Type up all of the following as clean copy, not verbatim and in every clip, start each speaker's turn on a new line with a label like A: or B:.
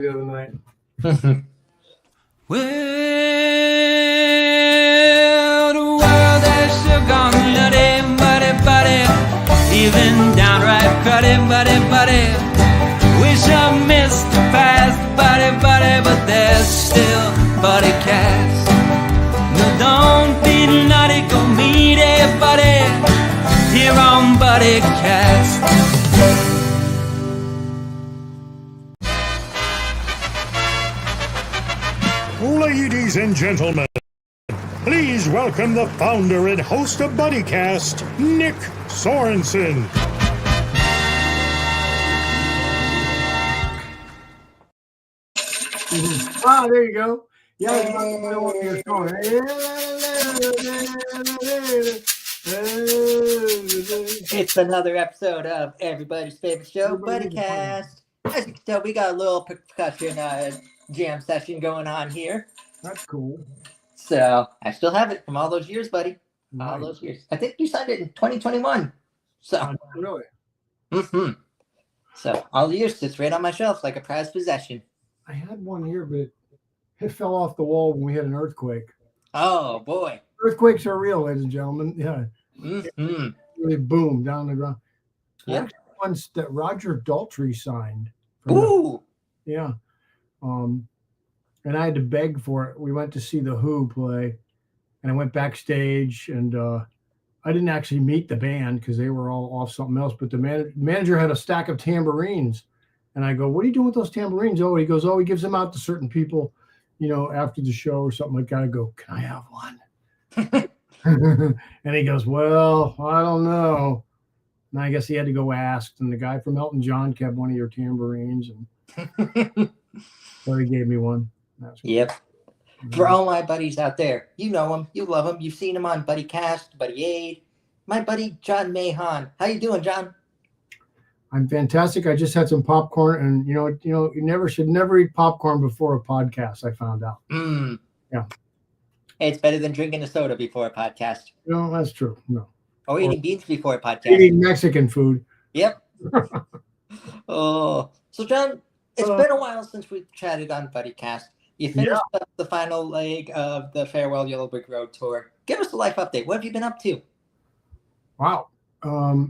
A: the other night.
B: Well, the world has sure gone nutty, buddy, even downright cruddy, buddy. Wish I missed the past, buddy, but there's still Buddycast. No, don't be naughty, go meet everybody here on Buddycast.
C: Ladies and gentlemen, please welcome the founder and host of Buddycast, Nick Sorensen.
A: Ah, there you go. Yeah,
D: It's another episode of everybody's favorite show, Buddycast. As you can tell, we got a little percussion jam session going on here.
A: That's cool.
D: So I still have it from all those years, buddy.
A: Nice.
D: All those years. I think you signed it in 2021. So
A: Really?
D: So all the years sits right on my shelf like a prized possession.
A: I had one here, but it fell off the wall when we had an earthquake.
D: Oh boy.
A: Earthquakes are real, ladies and gentlemen. Yeah. Really boom down the ground.
D: Yeah.
A: Actually, ones that Roger Daltrey signed.
D: Ooh.
A: Yeah. And I had to beg for it. We went to see the Who play, and I went backstage, and I didn't actually meet the band because they were all off something else. But the manager had a stack of tambourines, and I go, "What are you doing with those tambourines?" Oh, he goes, "Oh, he gives them out to certain people, after the show or something like that." I go, "Can I have one?" And he goes, "Well, I don't know." And I guess he had to go ask, and the guy from Elton John kept one of your tambourines, and so he gave me one.
D: Yep. For all my buddies out there, you know them, you love them, you've seen them on Buddycast, Buddy Aid. My buddy John Mahon. How you doing, John?
A: I'm fantastic. I just had some popcorn, and you should never eat popcorn before a podcast. I found out. Yeah.
D: It's better than drinking a soda before a podcast.
A: No, that's true. No.
D: Or eating beans before a podcast.
A: Eating Mexican food.
D: Yep. Oh, so John, it's been a while since we chatted on Buddycast. You finished up the final leg of the Farewell Yellow Brick Road tour. Give us a life update. What have you been up to?
A: Wow. I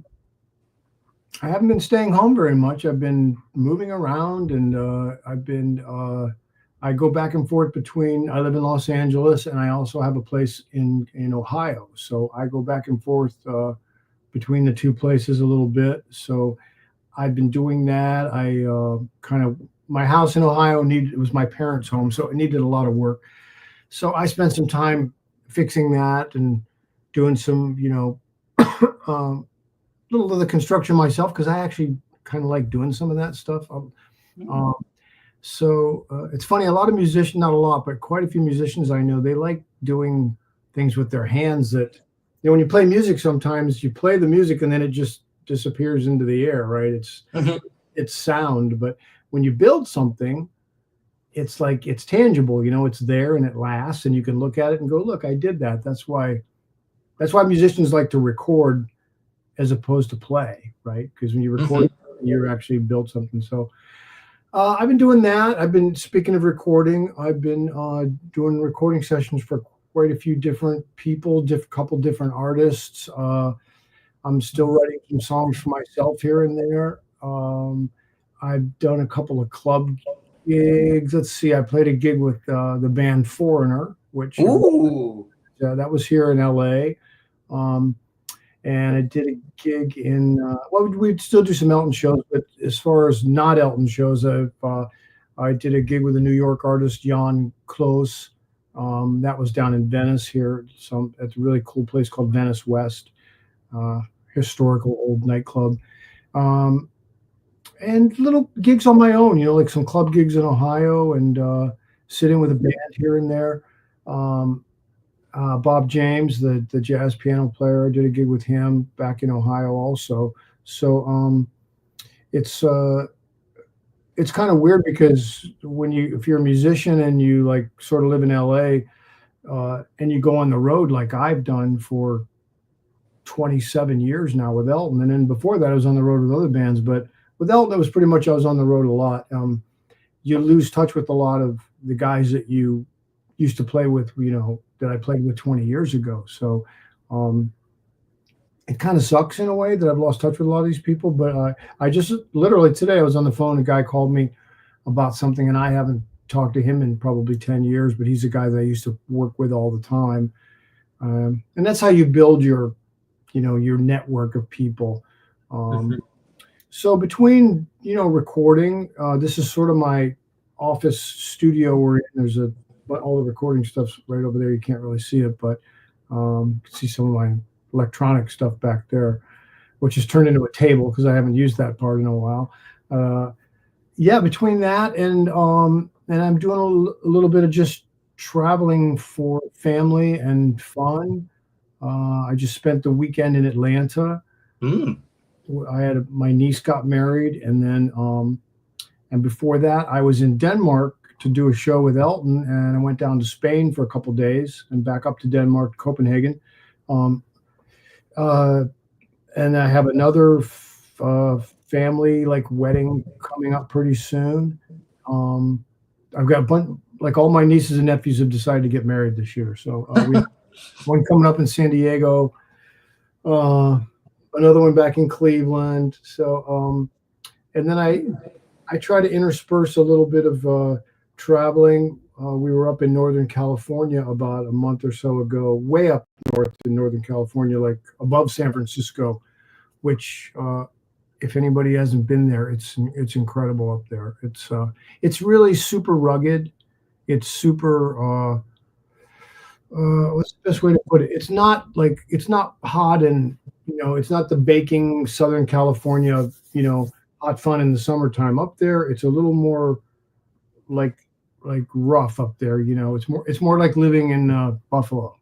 A: haven't been staying home very much. I've been moving around, and I go back and forth between, I live in Los Angeles, and I also have a place in Ohio. So I go back and forth between the two places a little bit. So I've been doing that. My house in Ohio it was my parents' home, so it needed a lot of work. So I spent some time fixing that and doing some, little of the construction myself, because I actually kind of like doing some of that stuff. So it's funny, a lot of musicians, not a lot, but quite a few musicians I know, they like doing things with their hands that, when you play music, sometimes you play the music and then it just disappears into the air, right? It's sound, but when you build something, it's like, it's tangible, it's there and it lasts, and you can look at it and go, look, I did that. That's why musicians like to record as opposed to play, right? Because when you record, you actually build something. So I've been doing that. Speaking of recording, I've been doing recording sessions for quite a few different people, couple different artists. I'm still writing some songs for myself here and there. I've done a couple of club gigs. Let's see, I played a gig with the band Foreigner, which that was here in LA. And I did a gig in, we'd still do some Elton shows, but as far as not Elton shows, I did a gig with a New York artist, Jan Close. That was down in Venice here, at a really cool place called Venice West, historical old nightclub. And little gigs on my own, like some club gigs in Ohio, and sitting with a band here and there. Bob James, the jazz piano player, I did a gig with him back in Ohio also. So it's kind of weird, because if you're a musician and you like sort of live in LA, and you go on the road like I've done for 27 years now with Elton, and then before that I was on the road with other bands, but with Elton, it was pretty much I was on the road a lot. you lose touch with a lot of the guys that you used to play with, that I played with 20 years ago. So it kind of sucks in a way that I've lost touch with a lot of these people. But I just literally today I was on the phone. A guy called me about something, and I haven't talked to him in probably 10 years, but he's a guy that I used to work with all the time. And that's how you build your network of people. So between, recording, this is sort of my office studio we're in. There's all the recording stuff's right over there. You can't really see it, but you can see some of my electronic stuff back there, which has turned into a table because I haven't used that part in a while. Between that and I'm doing a little bit of just traveling for family and fun. I just spent the weekend in Atlanta. My niece got married, and then and before that I was in Denmark to do a show with Elton, and I went down to Spain for a couple days and back up to Denmark, Copenhagen. And I have another family wedding coming up pretty soon. I've got a bunch, all my nieces and nephews have decided to get married this year. So we have one coming up in San Diego, another one back in Cleveland. So, and then I try to intersperse a little bit of traveling. We were up in Northern California about a month or so ago, way up north in Northern California, above San Francisco, which, if anybody hasn't been there, it's incredible up there. It's really super rugged. It's super, what's the best way to put it? It's not hot and, it's not the baking Southern California, hot fun in the summertime. Up there, it's a little more rough up there. It's more like living in Buffalo.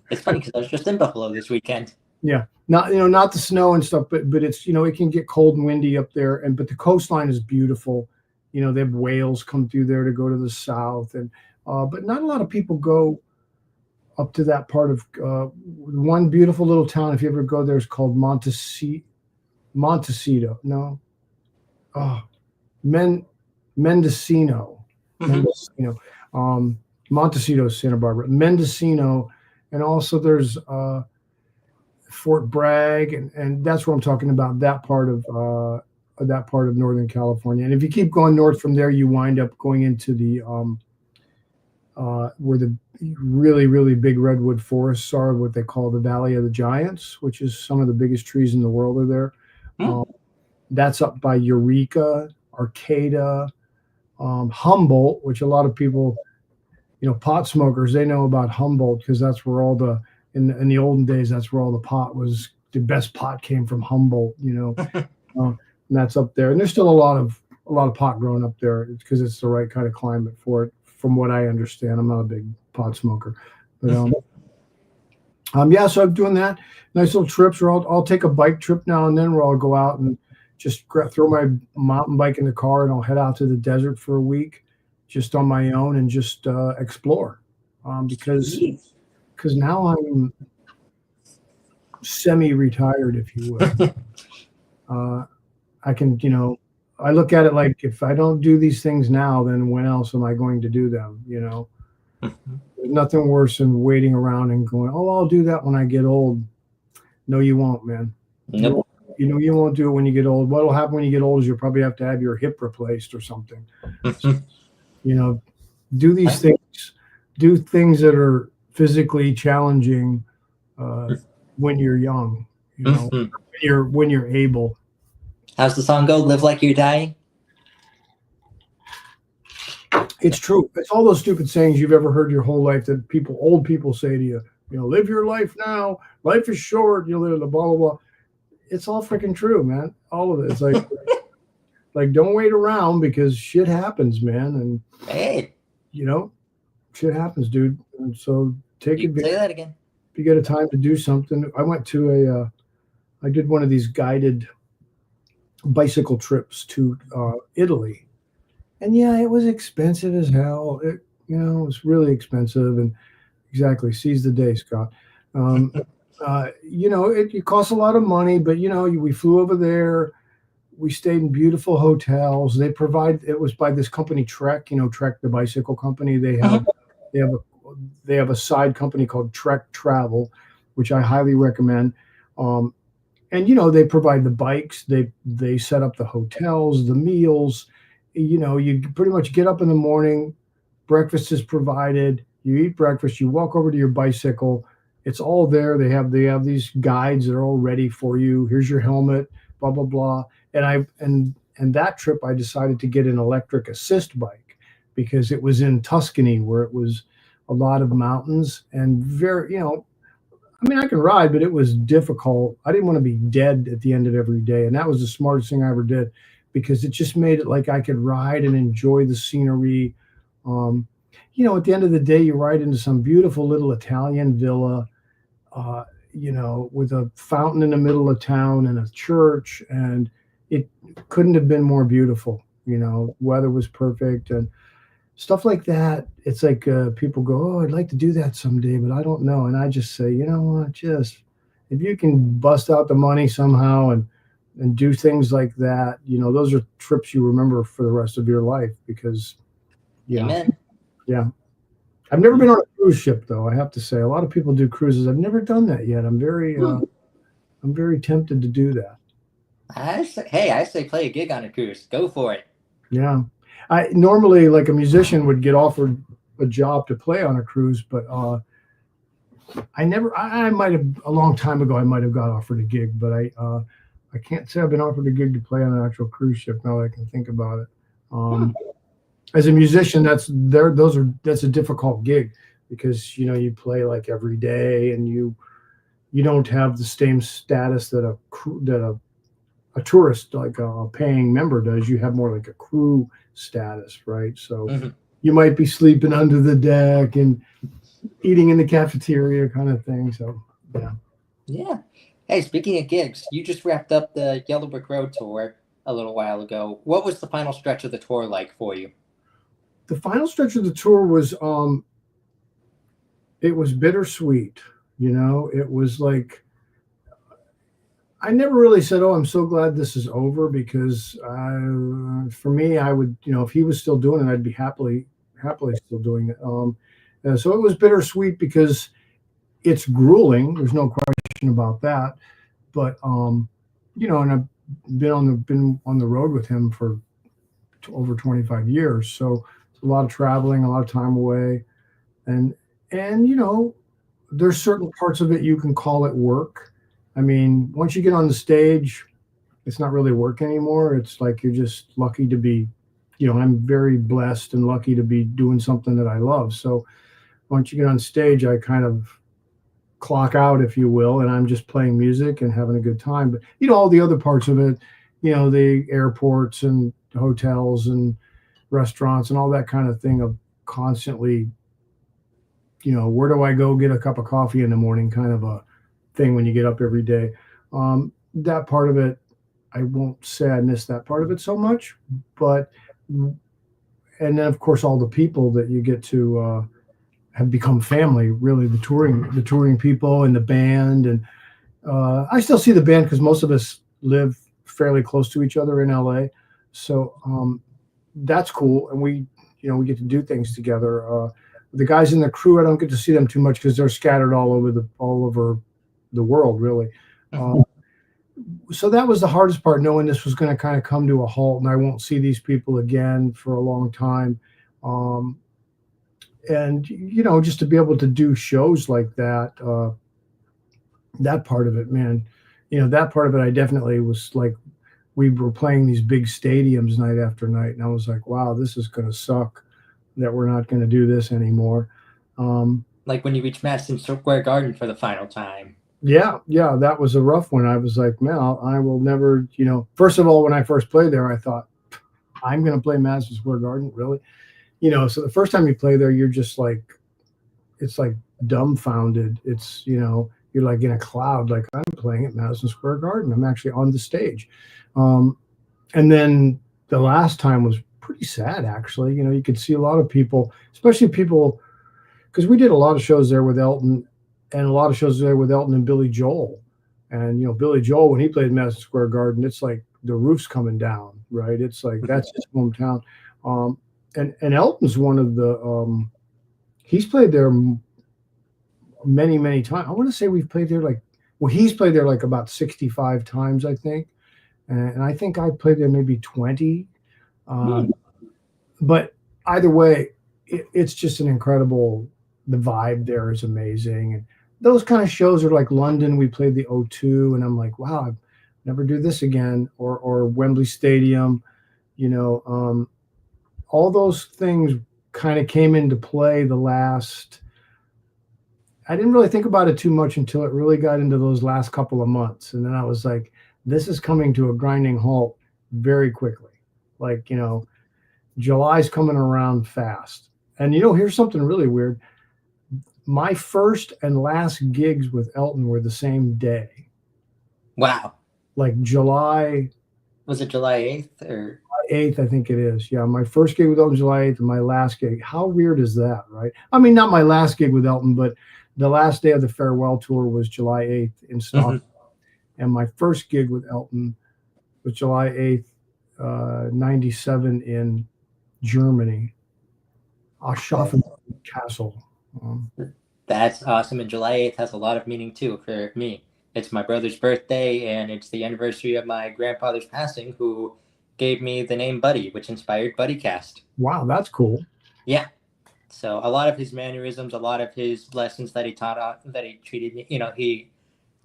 D: It's funny because I was just in Buffalo this weekend.
A: Yeah, not the snow and stuff, but it's it can get cold and windy up there, but the coastline is beautiful. They have whales come through there to go to the south, and but not a lot of people go up to that part of one beautiful little town. If you ever go there, it's called Montecito. No, Mendocino. Montecito, Santa Barbara, Mendocino, and also there's Fort Bragg, and that's where I'm talking about, that part of Northern California. And if you keep going north from there, you wind up going into the where the really, really big redwood forests are, what they call the Valley of the Giants, which is some of the biggest trees in the world are there. That's up by Eureka, Arcata, Humboldt, which a lot of people, pot smokers, they know about Humboldt because that's where in the olden days, that's where all the best pot came from Humboldt, and that's up there. And there's still a lot of pot growing up there because it's the right kind of climate for it, from what I understand. I'm not a big pot smoker, but so I'm doing that. Nice little trips, or I'll take a bike trip now and then where I'll go out and just throw my mountain bike in the car and I'll head out to the desert for a week, just on my own, and just explore, because now I'm semi-retired, if you will. I can, I look at it like, if I don't do these things now, then when else am I going to do them? There's nothing worse than waiting around and going, oh, I'll do that when I get old. No, you won't, man.
D: Nope.
A: You won't do it when you get old. What'll happen when you get old is you'll probably have to have your hip replaced or something. Do these things, do things that are physically challenging when you're young, when you're able.
D: How's the song go? Live like you're dying?
A: It's true. It's all those stupid sayings you've ever heard your whole life that old people say to you. Live your life now. Life is short. You live the blah blah blah. It's all freaking true, man. All of it. It's like don't wait around, because shit happens, man. And
D: hey,
A: shit happens, dude. And so take advantage.
D: Say that again.
A: If you get a time to do something. I went to I did one of these guided bicycle trips to Italy, and it was expensive as hell. It was really expensive, and exactly, seize the day, Scott. It costs a lot of money, but we flew over there. we stayed in beautiful hotels. They provide, it was by this company Trek, Trek, the bicycle company. They have a they have a side company called Trek Travel, which I highly recommend. And they provide the bikes, they set up the hotels, the meals. You pretty much get up in the morning, breakfast is provided, you eat breakfast, you walk over to your bicycle, it's all there. They have these guides that are all ready for you. Here's your helmet, blah blah blah. And that trip I decided to get an electric assist bike because it was in Tuscany where it was a lot of mountains and very, I mean, I can ride, but it was difficult. I didn't want to be dead at the end of every day. And that was the smartest thing I ever did because it just made it like I could ride and enjoy the scenery. At the end of the day, you ride into some beautiful little Italian villa, with a fountain in the middle of town and a church. And it couldn't have been more beautiful. Weather was perfect and stuff like that. It's like people go, oh, I'd like to do that someday, but I don't know. And I just say, you know what, just if you can bust out the money somehow and do things like that, those are trips you remember for the rest of your life because,
D: Amen.
A: Yeah. I've never been on a cruise ship though. I have to say a lot of people do cruises. I've never done that yet. I'm very tempted to do that. I
D: say play a gig on a cruise. Go for it.
A: Yeah. I normally, like a musician, would get offered a job to play on a cruise, but I might have a long time ago. I might have got offered a gig, but I can't say I've been offered a gig to play on an actual cruise ship. Now that I can think about it. As a musician, that's a difficult gig because you play like every day, and you don't have the same status that a tourist, like a paying member, does. You have more like a crew status, right? So you might be sleeping under the deck and eating in the cafeteria kind of thing. So
D: yeah. Hey, speaking of gigs, you just wrapped up the Yellow Brick Road tour a little while ago. What was the final stretch of the tour like for you?
A: The final stretch of the tour was it was bittersweet. It was like I never really said, oh, I'm so glad this is over, because for me, I would, if he was still doing it, I'd be happily still doing it. So it was bittersweet because it's grueling. There's no question about that. But, and I've been on the road with him for over 25 years. So it's a lot of traveling, a lot of time away. And there's certain parts of it you can call it work. I mean, once you get on the stage, it's not really work anymore. It's like you're just lucky to be, I'm very blessed and lucky to be doing something that I love. So once you get on stage, I kind of clock out, if you will, and I'm just playing music and having a good time. But, all the other parts of it, the airports and hotels and restaurants and all that kind of thing of constantly, where do I go get a cup of coffee in the morning kind of a thing when you get up every day. That part of it, I won't say I miss that part of it so much, and then of course all the people that you get to have become family, really, the touring people and the band. And I still see the band because most of us live fairly close to each other in LA. So that's cool. And we get to do things together. The guys in the crew, I don't get to see them too much because they're scattered all over the world, really. So that was the hardest part, knowing this was going to kind of come to a halt and I won't see these people again for a long time. And, just to be able to do shows like that, that part of it, man, that part of it, I definitely was like, we were playing these big stadiums night after night. And I was like, wow, this is going to suck that we're not going to do this anymore.
D: Like when you reach Madison Square Garden for the final time.
A: Yeah, that was a rough one. I was like, man, I will never, first of all, when I first played there, I thought, I'm going to play Madison Square Garden, really? So the first time you play there, you're just like, it's like dumbfounded. It's, you're like in a cloud, like I'm playing at Madison Square Garden. I'm actually on the stage. And then the last time was pretty sad, actually. You could see a lot of people, especially people, because we did a lot of shows there with Elton, and a lot of shows there with Elton and Billy Joel. And, Billy Joel, when he played Madison Square Garden, it's like the roof's coming down, right? It's like that's his hometown. And Elton's one of the he's played there many times. I want to say we've played there he's played there like about 65 times, I think, and I think I played there maybe 20. But either way, it's just an incredible. The vibe there is amazing, and those kind of shows are like London. We played the O2, and I'm like, wow, I'd never do this again, or Wembley Stadium, all those things kind of came into play the last. I didn't really think about it too much until it really got into those last couple of months, and then I was like, this is coming to a grinding halt very quickly. Like, July's coming around fast, and here's something really weird. My first and last gigs with Elton were the same day.
D: Wow.
A: Like July.
D: Was it July 8th or?
A: July 8th, I think it is. Yeah, my first gig with Elton July 8th and my last gig. How weird is that, right? I mean, not my last gig with Elton, but the last day of the farewell tour was July 8th in Stockholm. And my first gig with Elton was July 8th, 97 in Germany. Aschaffenburg Castle.
D: That's awesome. And July 8th has a lot of meaning too for me. It's my brother's birthday, and it's the anniversary of my grandfather's passing, who gave me the name Buddy, which inspired Buddycast.
A: Wow, that's cool.
D: Yeah. So a lot of his mannerisms, a lot of his lessons that he taught, that he treated me, he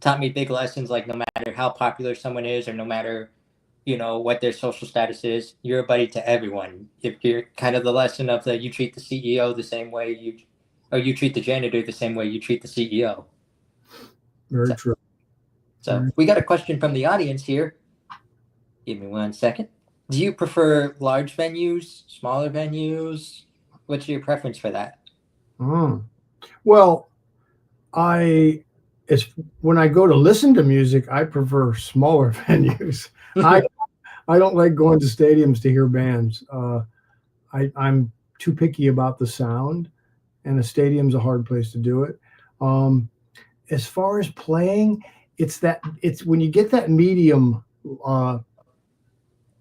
D: taught me big lessons, like no matter how popular someone is, or no matter, what their social status is, you're a buddy to everyone. If you're kind of the lesson of you treat the CEO the same way you treat the janitor the same way you treat the CEO.
A: Very true.
D: So we got a question from the audience here. Give me 1 second. Do you prefer large venues, smaller venues? What's your preference for that?
A: Well, when I go to listen to music, I prefer smaller venues. I don't like going to stadiums to hear bands. I'm too picky about the sound, and a stadium's a hard place to do it. As far as playing, it's when you get that medium.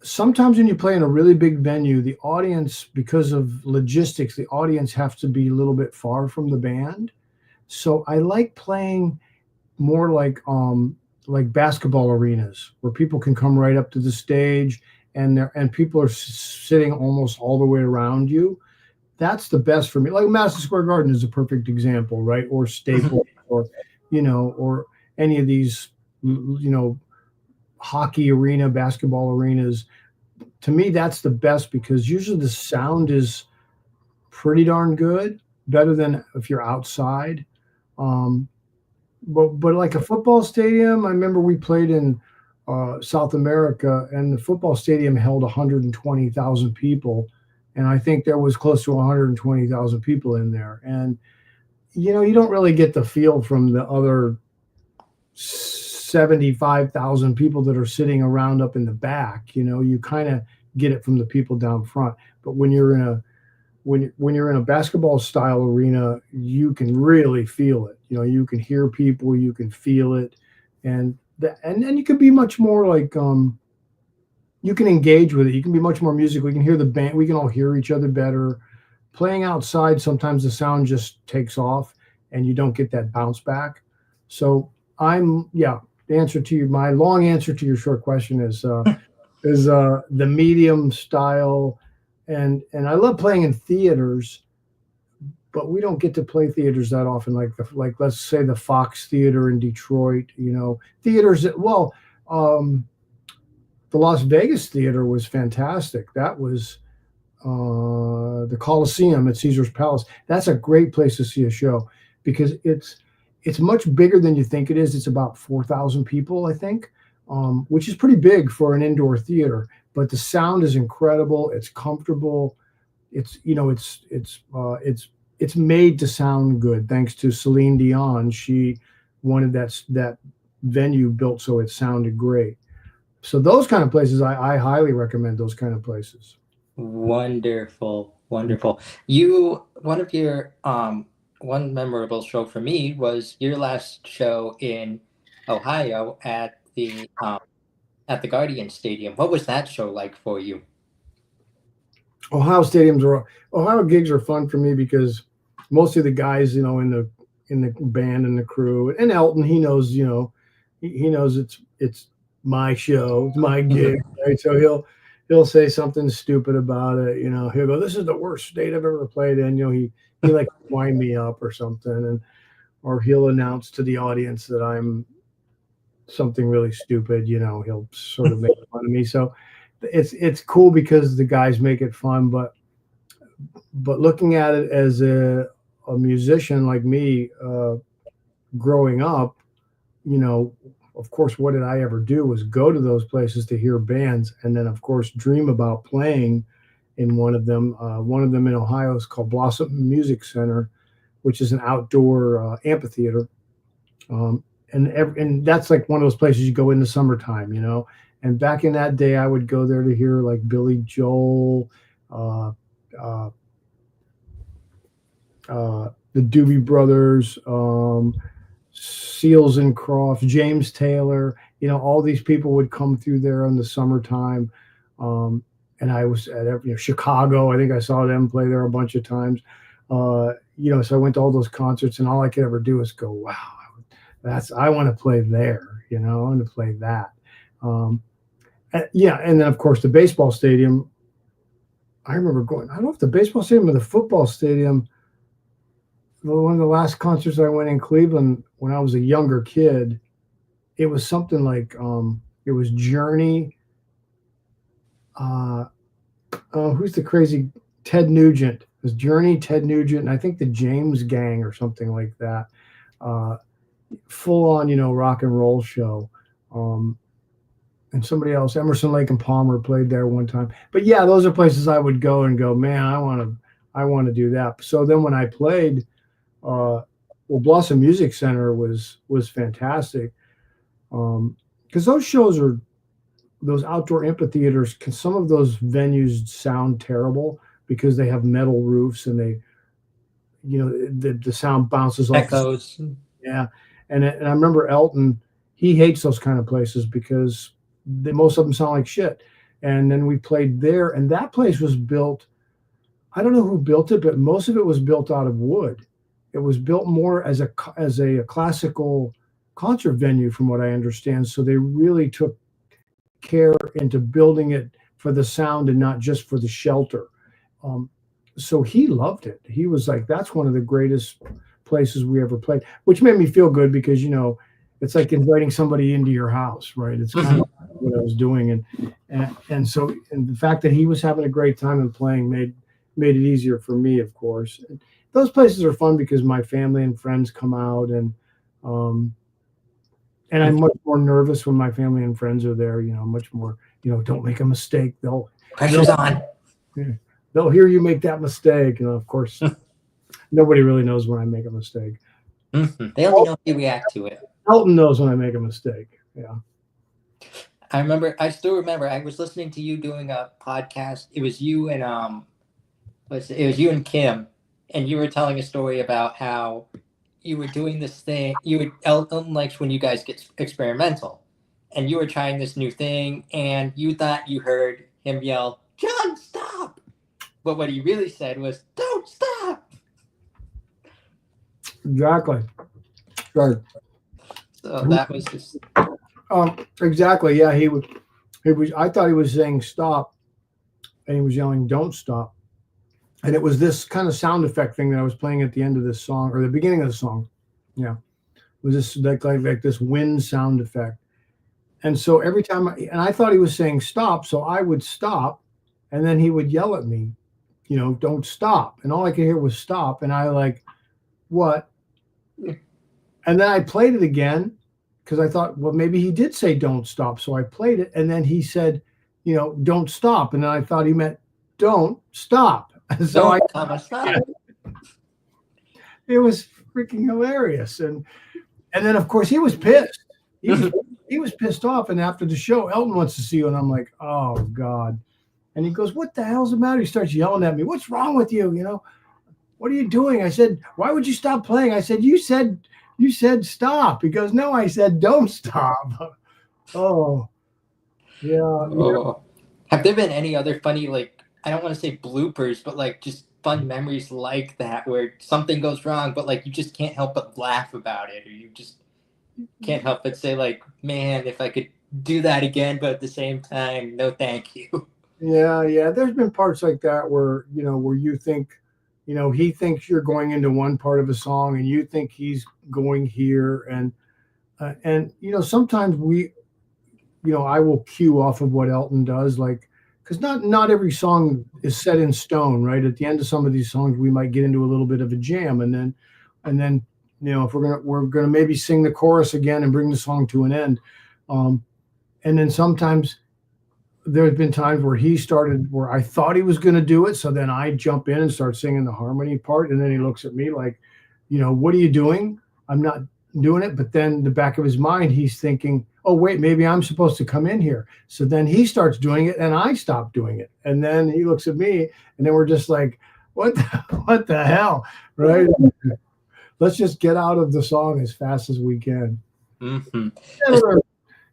A: Sometimes when you play in a really big venue, the audience, because of logistics, the audience has to be a little bit far from the band. So I like playing more like basketball arenas, where people can come right up to the stage, and people are sitting almost all the way around you. That's the best for me. Like Madison Square Garden is a perfect example, right? Or Staples, or any of these, hockey arena, basketball arenas. To me, that's the best, because usually the sound is pretty darn good, better than if you're outside. But like a football stadium, I remember we played in South America, and the football stadium held 120,000 people. And I think there was close to 120,000 people in there. And, you don't really get the feel from the other 75,000 people that are sitting around up in the back. You kind of get it from the people down front. But when you're in a basketball style arena, you can really feel it. You can hear people, you can feel it, and then you can be much more like you can engage with it. You can be much more musical. We can hear the band. We can all hear each other better. Playing outside, sometimes the sound just takes off, and you don't get that bounce back. So my long answer to your short question is the medium style, and I love playing in theaters, but we don't get to play theaters that often. Like let's say the Fox Theater in Detroit, theaters that, the Las Vegas Theater was fantastic. That was the Coliseum at Caesar's Palace. That's a great place to see a show, because it's much bigger than you think it is. It's about 4,000 people, I think, which is pretty big for an indoor theater. But the sound is incredible. It's comfortable. It's made to sound good, thanks to Celine Dion. She wanted that venue built so it sounded great. So those kind of places, I highly recommend those kind of places.
D: Wonderful. One memorable show for me was your last show in Ohio at the at the Guardian Stadium. What was that show like for you?
A: Ohio gigs are fun for me because most of the guys, in the band and the crew, and Elton, he knows, he knows it's my show, it's my gig, right? So he'll say something stupid about it, he'll go, "This is the worst state I've ever played in," he like wind me up or something, or he'll announce to the audience that I'm something really stupid, he'll sort of make fun of me. So it's cool because the guys make it fun, but looking at it as a musician like me, growing up, of course, what did I ever do was go to those places to hear bands, and then of course dream about playing in one of them. One of them in Ohio is called Blossom Music Center, which is an outdoor amphitheater. And that's like one of those places you go in the summertime, And back in that day, I would go there to hear like Billy Joel, the Doobie Brothers, Seals and Crofts, James Taylor. All these people would come through there in the summertime. And I was at Chicago. I think I saw them play there a bunch of times. So I went to all those concerts, and all I could ever do was go, "Wow, I want to play there." I want to play that. And then of course the baseball stadium. I remember going. I don't know if the baseball stadium or the football stadium. One of the last concerts I went in Cleveland when I was a younger kid, it was something like it was Journey. Who's the crazy Ted Nugent? It was Journey, Ted Nugent, and I think the James Gang or something like that. Full on, rock and roll show. And somebody else, Emerson, Lake and Palmer, played there one time. But yeah, those are places I would go and go, "Man, I want to do that." So then when I played, Blossom Music Center was fantastic, because those shows are those outdoor amphitheaters. Some of those venues sound terrible because they have metal roofs and they, the sound bounces off.
D: Echoes.
A: Yeah, and I remember Elton. He hates those kind of places because most of them sound like shit. And then we played there, and that place was built. I don't know who built it, but most of it was built out of wood. It was built more as a classical concert venue, from what I understand. So they really took care into building it for the sound and not just for the shelter. So he loved it. He was like, "That's one of the greatest places we ever played," which made me feel good because, it's like inviting somebody into your house, right? It's kind of what I was doing. And so the fact that he was having a great time and playing made it easier for me, of course. And those places are fun because my family and friends come out, and I'm much more nervous when my family and friends are there, much more, don't make a mistake.
D: Pressure's on.
A: They'll hear you make that mistake. Of course, nobody really knows when I make a mistake.
D: They only know how you react to it.
A: Elton knows when I make a mistake. Yeah.
D: I still remember I was listening to you doing a podcast. It was you and it was you and Kim, and you were telling a story about how you were doing this thing. Elton likes when you guys get experimental, and you were trying this new thing, and you thought you heard him yell, "John, stop!" But what he really said was, "Don't stop."
A: Exactly. Right.
D: So that was just
A: exactly. Yeah, he was. I thought he was saying stop, and he was yelling, "Don't stop." And it was this kind of sound effect thing that I was playing at the end of this song, or the beginning of the song. Yeah, it was this like this wind sound effect. And so every time, I thought he was saying stop, so I would stop, and then he would yell at me, "Don't stop." And all I could hear was stop, and I like, what? And then I played it again because I thought, well, maybe he did say don't stop. So I played it, and then he said, "Don't stop." And then I thought he meant don't stop. So
D: stop.
A: It was freaking hilarious. And then of course he was pissed. He was pissed off. And after the show, Elton wants to see you. And I'm like, oh God. And he goes, "What the hell's the matter?" He starts yelling at me. "What's wrong with you? What are you doing?" I said, "Why would you stop playing?" I said, You said stop." He goes, "No, I said don't stop." Oh, Yeah.
D: Oh. Have there been any other funny, like, I don't want to say bloopers, but like just fun memories like that where something goes wrong, but like you just can't help but laugh about it, or you just can't help but say like, man, if I could do that again, but at the same time, no, thank you.
A: Yeah. There's been parts like that where, where you think, he thinks you're going into one part of a song and you think he's going here. And sometimes I will cue off of what Elton does, like, because not every song is set in stone, right? At the end of some of these songs, we might get into a little bit of a jam, and then if we're gonna maybe sing the chorus again and bring the song to an end, and then sometimes there's been times where he started where I thought he was gonna do it, so then I jump in and start singing the harmony part, and then he looks at me like, what are you doing? I'm not doing it. But then the back of his mind, he's thinking, oh wait, maybe I'm supposed to come in here. So then he starts doing it and I stop doing it. And then he looks at me and then we're just like, what the hell? Right? Let's just get out of the song as fast as we can.
D: Mm-hmm.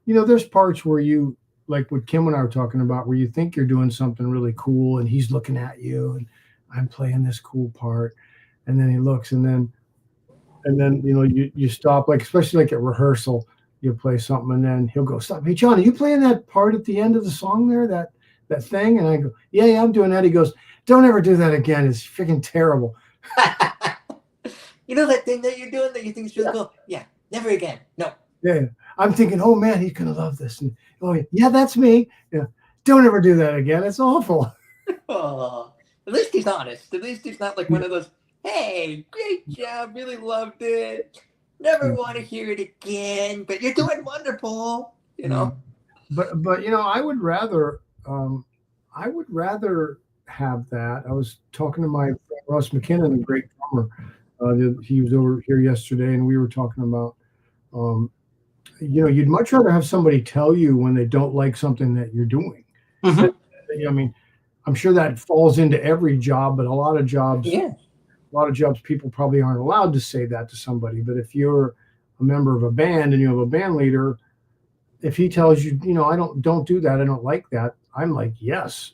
A: There's parts where you, like what Kim and I were talking about, where you think you're doing something really cool and he's looking at you and I'm playing this cool part. And then he looks and then you stop, like, especially like at rehearsal, you'll play something and then he'll go, stop. Hey, John, are you playing that part at the end of the song there, that thing? And I go, yeah, I'm doing that. He goes, don't ever do that again. It's freaking terrible.
D: You know that thing that you're doing that you think is really cool? Yeah, never again. No.
A: Yeah. I'm thinking, oh man, he's going to love this. And, oh yeah, that's me. Yeah. Don't ever do that again. It's awful.
D: Oh, at least he's honest. At least he's not like one of those, hey, great job, really loved it. Never want to hear it again, but you're doing wonderful,
A: But I would rather have that. I was talking to my friend Russ McKinnon, a great drummer. He was over here yesterday, and we were talking about, you'd much rather have somebody tell you when they don't like something that you're doing. Mm-hmm. I mean, I'm sure that falls into every job, but a lot of jobs, people probably aren't allowed to say that to somebody. But if you're a member of a band and you have a band leader, if he tells you, I don't do that, I don't like that, I'm like, yes,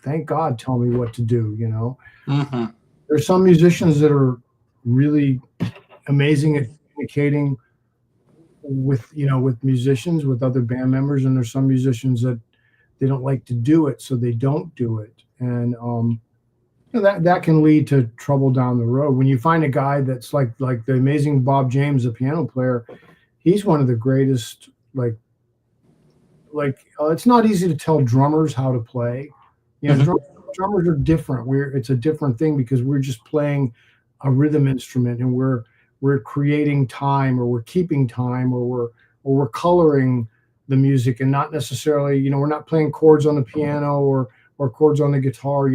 A: thank God, tell me what to do.
D: Mm-hmm.
A: There's some musicians that are really amazing at communicating with musicians, with other band members, and there's some musicians that they don't like to do it, so they don't do it. And that can lead to trouble down the road. When you find a guy that's like the amazing Bob James, the piano player, he's one of the greatest. It's not easy to tell drummers how to play. Drummers are different. It's a different thing because we're just playing a rhythm instrument and we're creating time, or we're keeping time, or we're coloring the music, and not necessarily, we're not playing chords on the piano or chords on the guitar.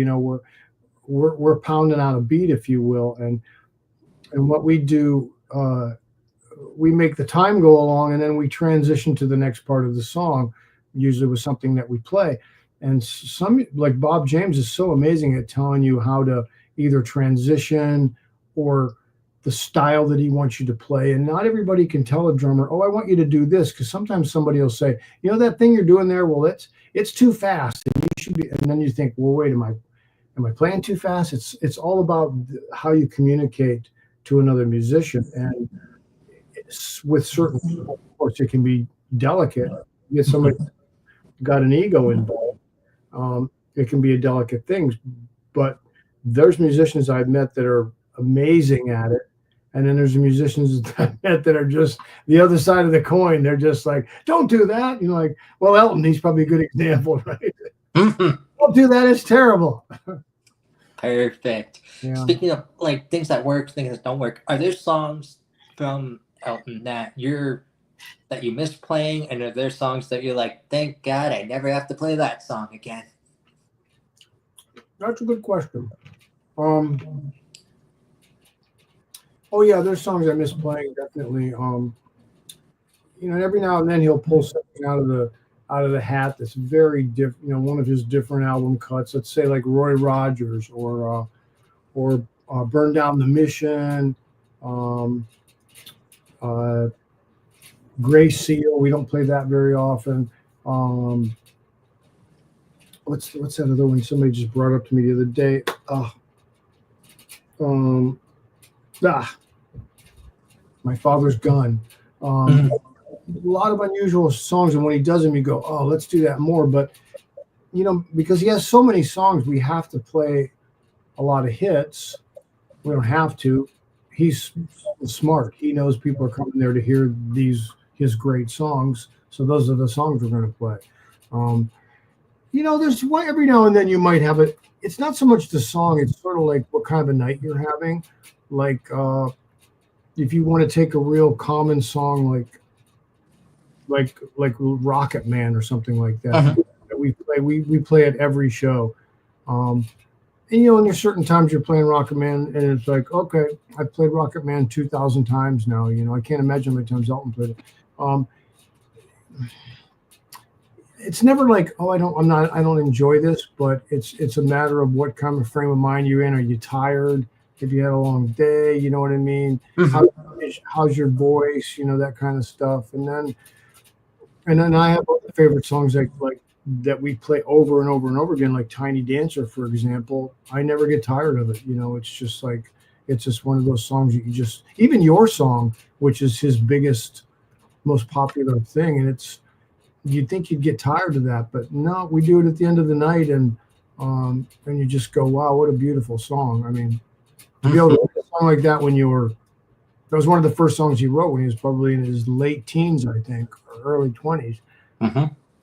A: We're pounding out a beat, if you will, and what we do, we make the time go along, and then we transition to the next part of the song, usually with something that we play. And some, like Bob James, is so amazing at telling you how to either transition or the style that he wants you to play. And not everybody can tell a drummer, oh, I want you to do this, because sometimes somebody will say, that thing you're doing there, well, it's too fast, and you should be. And then you think, well, wait, am I playing too fast? It's all about how you communicate to another musician. And with certain people, of course, it can be delicate. You get somebody who's got an ego involved, it can be a delicate thing. But there's musicians I've met that are amazing at it. And then there's musicians that I've met that are just the other side of the coin. They're just like, don't do that. Like, well, Elton, he's probably a good example, right? Mm-hmm. Don't do that. It's terrible.
D: Perfect.
A: Yeah.
D: Speaking of like things that work, things that don't work, are there songs from Elton that you miss playing, and are there songs that you're like, thank God I never have to play that song again?
A: That's a good question. Oh yeah, there's songs I miss playing, definitely. Every now and then he'll pull something out of the hat that's very different. One of his different album cuts. Let's say like Roy Rogers or Burn Down the Mission, Gray Seal. We don't play that very often. what's that other one somebody just brought up to me the other day? My Father's Gun. A lot of unusual songs, and when he does them, you go, oh, let's do that more. But because he has so many songs, we have to play a lot of hits. We don't have to. He's smart. He knows people are coming there to hear his great songs, so those are the songs we're going to play. There's one every now and then you might have it. It's not so much the song; it's sort of like what kind of a night you're having. Like if you want to take a real common song, like Rocket Man or something like that, that we play at every show. And there's certain times you're playing Rocket Man, and it's like, okay, I've played Rocket Man 2,000 times now. I can't imagine how many times Elton played it. It's never like, oh, I don't enjoy this, but it's a matter of what kind of frame of mind you're in. Are you tired? If you had a long day, you know what I mean? How's your voice? That kind of stuff. And then I have other favorite songs like that we play over and over and over again, like Tiny Dancer, for example. I never get tired of it. It's just like, it's just one of those songs that even your song, which is his biggest, most popular thing. And you'd think you'd get tired of that, but no, we do it at the end of the night. And you just go, wow, what a beautiful song. I mean, to be able to write a song like that that was one of the first songs he wrote when he was probably in his late teens, I think, or early 20s.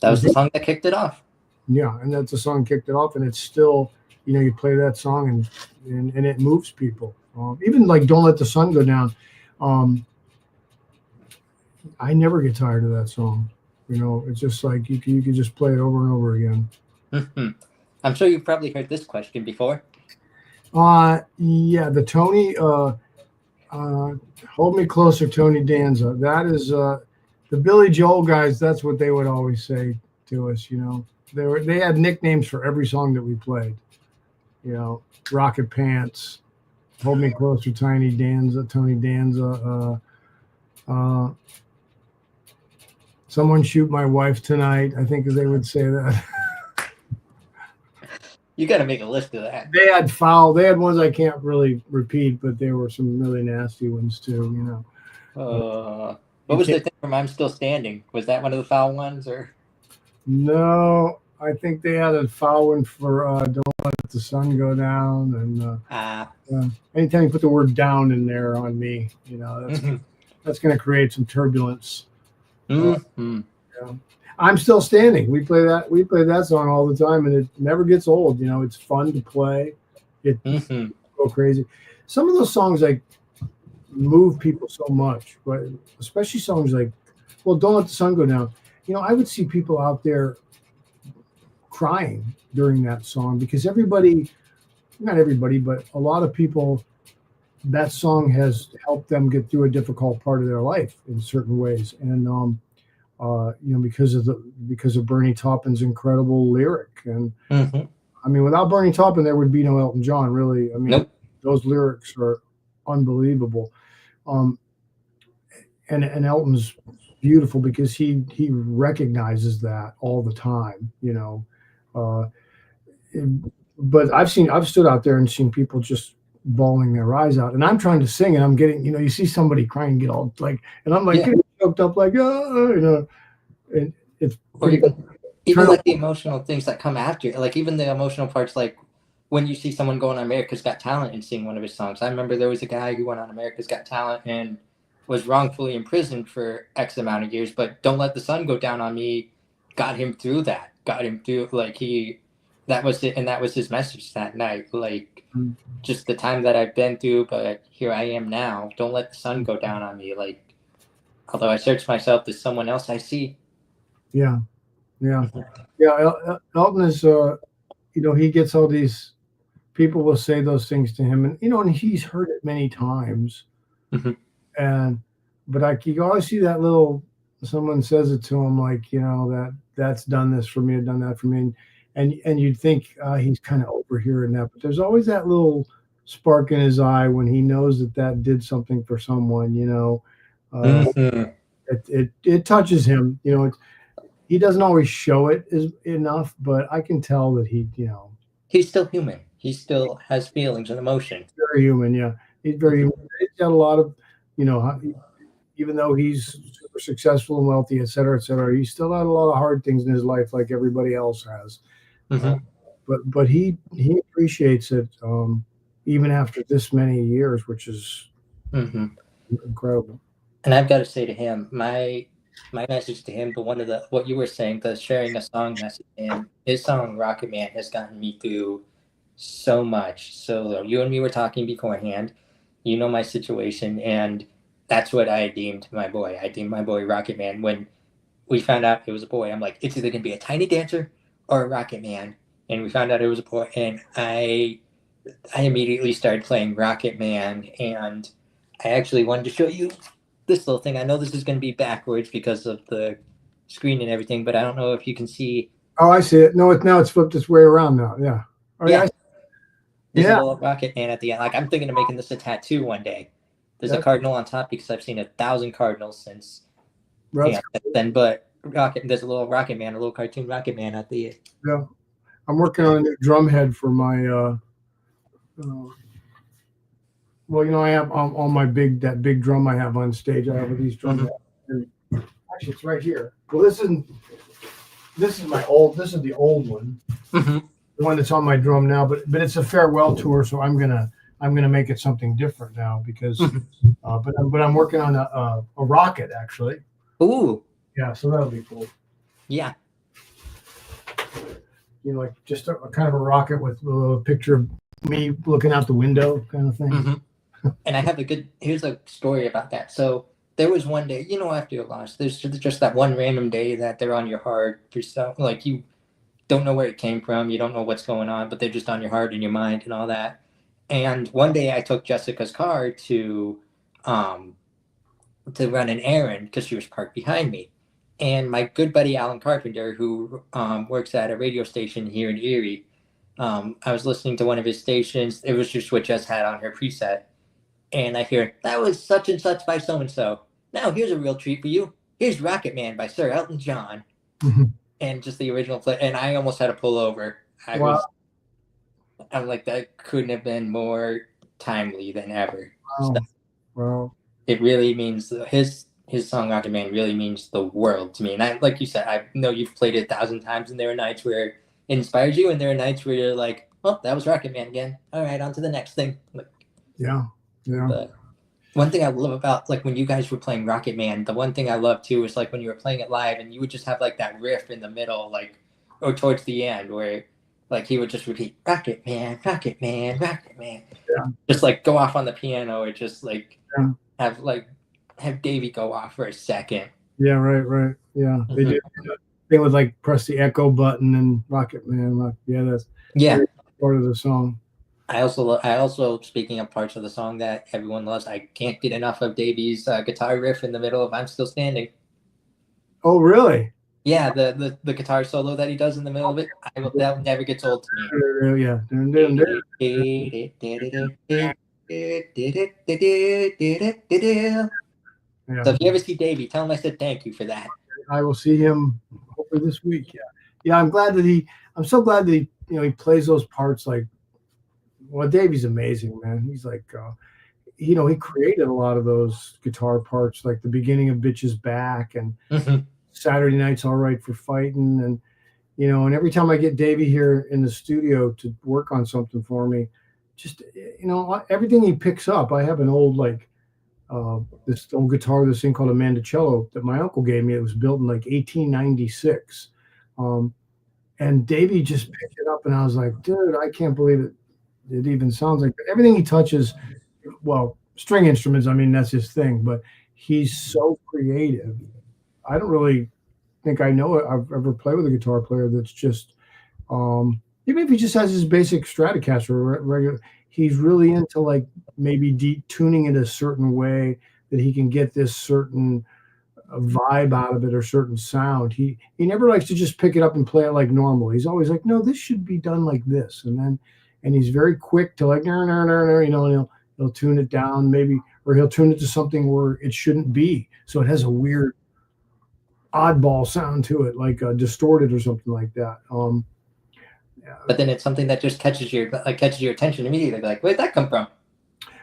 D: That was the song that kicked it off.
A: Yeah, and that's the song that kicked it off, and it's still, you play that song and it moves people. Even like Don't Let the Sun Go Down. I never get tired of that song. It's just like you can just play it over and over again.
D: I'm sure you've probably heard this question before.
A: Yeah, the Tony, Hold Me Closer, Tony Danza. That is the Billy Joel guys. That's what they would always say to us. They had nicknames for every song that we played. Rocket Pants, Hold Me Closer, Tony Danza. Someone Shoot My Wife Tonight. I think they would say that.
D: You got to make a list of that.
A: They had foul. They had ones I can't really repeat, but there were some really nasty ones too.
D: What was the thing from I'm Still Standing? Was that one of the foul ones, or?
A: No, I think they had a foul one for Don't Let the Sun Go Down, and anytime you put the word "down" in there on me, that's going to create some turbulence. I'm Still Standing. We play that song all the time, and it never gets old. It's fun to play. It go crazy. Some of those songs move people so much, but especially songs like, well, Don't Let the Sun Go Down. I would see people out there crying during that song because not everybody, but a lot of people, that song has helped them get through a difficult part of their life in certain ways. And, because of Bernie Taupin's incredible lyric. And I mean, without Bernie Taupin, there would be no Elton John, really. I mean, Those lyrics are unbelievable. And Elton's beautiful because he recognizes that all the time, but I've stood out there and seen people just bawling their eyes out, and I'm trying to sing, and I'm getting, you see somebody crying and get all and I'm getting choked up and it's
D: even like the emotional things that come after, like even the emotional parts, like when you see someone going on America's Got Talent and sing one of his songs. I remember there was a guy who went on America's Got Talent and was wrongfully imprisoned for X amount of years, but Don't Let the Sun Go Down on Me got him through that. That was it, and that was his message that night. Just the time that I've been through, but here I am now. Don't let the sun go down on me. Although I search myself, there's someone else I see.
A: Yeah. Elton is, he gets all these people will say those things to him, and he's heard it many times. But you always see that someone says it to him, that's done this for me, done that for me. And you'd think he's kind of overhearing that, but there's always that little spark in his eye when he knows that did something for someone. It touches him. he doesn't always show it enough, but I can tell that he,
D: He's still human. He still has feelings and emotion.
A: very human. Yeah, he's very human. He's got a lot of, even though he's super successful and wealthy, et cetera, he's still had a lot of hard things in his life, like everybody else has. But he appreciates it, even after this many years, which is incredible.
D: And I've got to say to him, my message to him, but what you were saying, the sharing a song message, and his song Rocket Man has gotten me through so much. So you and me were talking beforehand. You know my situation, and that's what I deemed my boy. I deemed my boy Rocket Man. When we found out it was a boy, I'm like, it's either gonna be a tiny dancer or a Rocket Man. And we found out it was a boy, and I immediately started playing Rocket Man, and I actually wanted to show you this little thing. I know this is going to be backwards because of the screen and everything, but I don't know if you can see.
A: Oh, I see it. No, now it's flipped its way around now. Yeah. Oh,
D: yeah. There's a little Rocket Man at the end. Like, I'm thinking of making this a tattoo one day. There's a cardinal on top because I've seen 1,000 cardinals since then. But there's a little Rocket Man, a little cartoon Rocket Man at the end.
A: Yeah. I'm working on a new drum head for my well, I have all my that big drum I have on stage. I have these drum heads. Actually, it's right here. Well, this is the old one, the one that's on my drum now. But it's a farewell tour, so I'm gonna make it something different now because. But I'm working on a rocket actually.
D: Ooh.
A: Yeah, so that'll be cool.
D: Yeah.
A: Like just a kind of a rocket with a little picture of me looking out the window kind of thing.
D: And I have here's a story about that. So there was one day, after your loss, there's just that one random day that they're on your heart for stuff. Like you don't know where it came from. You don't know what's going on, but they're just on your heart and your mind and all that. And one day I took Jessica's car to run an errand because she was parked behind me. And my good buddy Alan Carpenter, who works at a radio station here in Erie, I was listening to one of his stations. It was just what Jess had on her preset. And I hear, that was such and such by so-and-so. Now here's a real treat for you. Here's Rocket Man by Sir Elton John. And just the original play. And I almost had to pull over. I'm like, that couldn't have been more timely than ever.
A: Wow.
D: It really means, his song Rocket Man really means the world to me. And like you said, I know you've played it 1,000 times, and there are nights where it inspires you, and there are nights where you're like, oh, that was Rocket Man again. All right, on to the next thing. Like,
A: yeah.
D: The one thing I love about, like, when you guys were playing Rocket Man, the one thing I love too is like when you were playing it live and you would just have like that riff in the middle, like, or towards the end where like he would just repeat Rocket Man, Rocket Man, Rocket Man.
A: Yeah.
D: Just like go off on the piano or just like have Davey go off for a second.
A: Yeah, right. Yeah. They would like press the echo button and Rocket Man. That's part of the song.
D: I also, speaking of parts of the song that everyone loves, I can't get enough of Davey's guitar riff in the middle of "I'm Still Standing."
A: Oh, really?
D: Yeah, the guitar solo that he does in the middle of it, that never gets old to
A: me. Yeah.
D: So if you ever see Davey, tell him I said thank you for that.
A: I will see him hopefully this week. Yeah. I'm so glad that he plays those parts like. Well, Davey's amazing, man. He's like, he created a lot of those guitar parts, like the beginning of "Bitches Back" and "Saturday Night's All Right for Fighting," and and every time I get Davey here in the studio to work on something for me, just everything he picks up. I have an old this old guitar, this thing called a Mandocello that my uncle gave me. It was built in like 1896, and Davey just picked it up, and I was like, dude, I can't believe it. It even sounds like everything he touches, well, string instruments, I mean, that's his thing, but he's so creative. I don't really think I've ever played with a guitar player that's just, even if he just has his basic Stratocaster regular, he's really into like maybe tuning it a certain way that he can get this certain vibe out of it or certain sound. He never likes to just pick it up and play it like normal. He's always like, no, this should be done like this. And he's very quick to like, and he'll tune it down maybe, or he'll tune it to something where it shouldn't be. So it has a weird oddball sound to it, like distorted or something like that.
D: Yeah. But then it's something that just catches your attention immediately. Like, where'd that come from?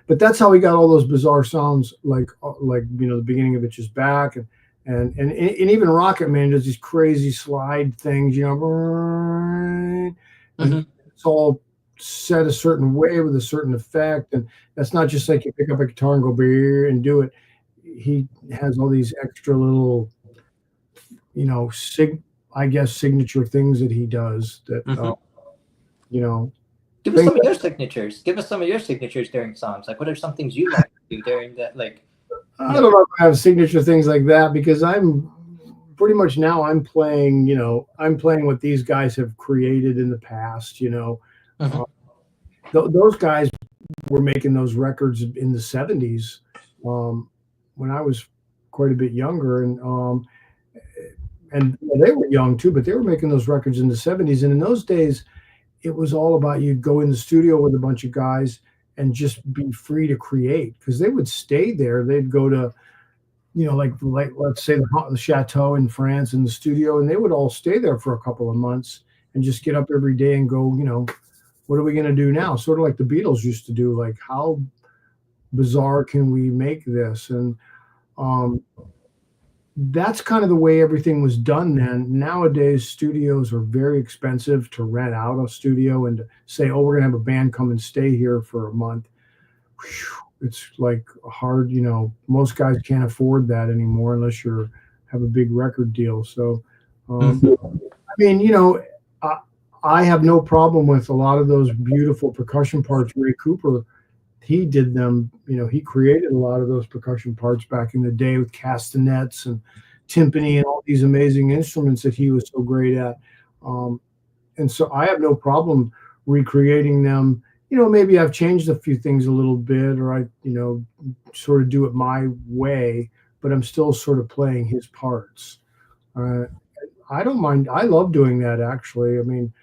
A: But that's how he got all those bizarre sounds, like the beginning of It's Just Back, and even Rocket Man does these crazy slide things, and it's all set a certain way with a certain effect, and that's not just like you pick up a guitar and go beer and do it. He has all these extra little, signature things that he does that,
D: Give us some of your signatures. Give us some of your signatures during songs. Like, what are some things you like to do during that? Like,
A: I don't know if I have signature things like that, because I'm pretty much now I'm playing what these guys have created in the past. Those guys were making those records in the 70s when I was quite a bit younger, and they were young too, but they were making those records in the 70s. And in those days, it was all about you go in the studio with a bunch of guys and just be free to create, because they would stay there. They'd go to, like let's say the Chateau in France in the studio, and they would all stay there for a couple of months and just get up every day and go, what are we going to do now? Sort of like the Beatles used to do, like, how bizarre can we make this? And that's kind of the way everything was done then. Nowadays, studios are very expensive to rent out a studio and to say, oh, we're going to have a band come and stay here for a month. Whew, it's like hard, most guys can't afford that anymore unless you have a big record deal. So, I have no problem with a lot of those beautiful percussion parts. Ray Cooper, he did them, he created a lot of those percussion parts back in the day with castanets and timpani and all these amazing instruments that he was so great at. And so I have no problem recreating them. Maybe I've changed a few things a little bit, or I, sort of do it my way, but I'm still sort of playing his parts. I don't mind. I love doing that, actually. I mean,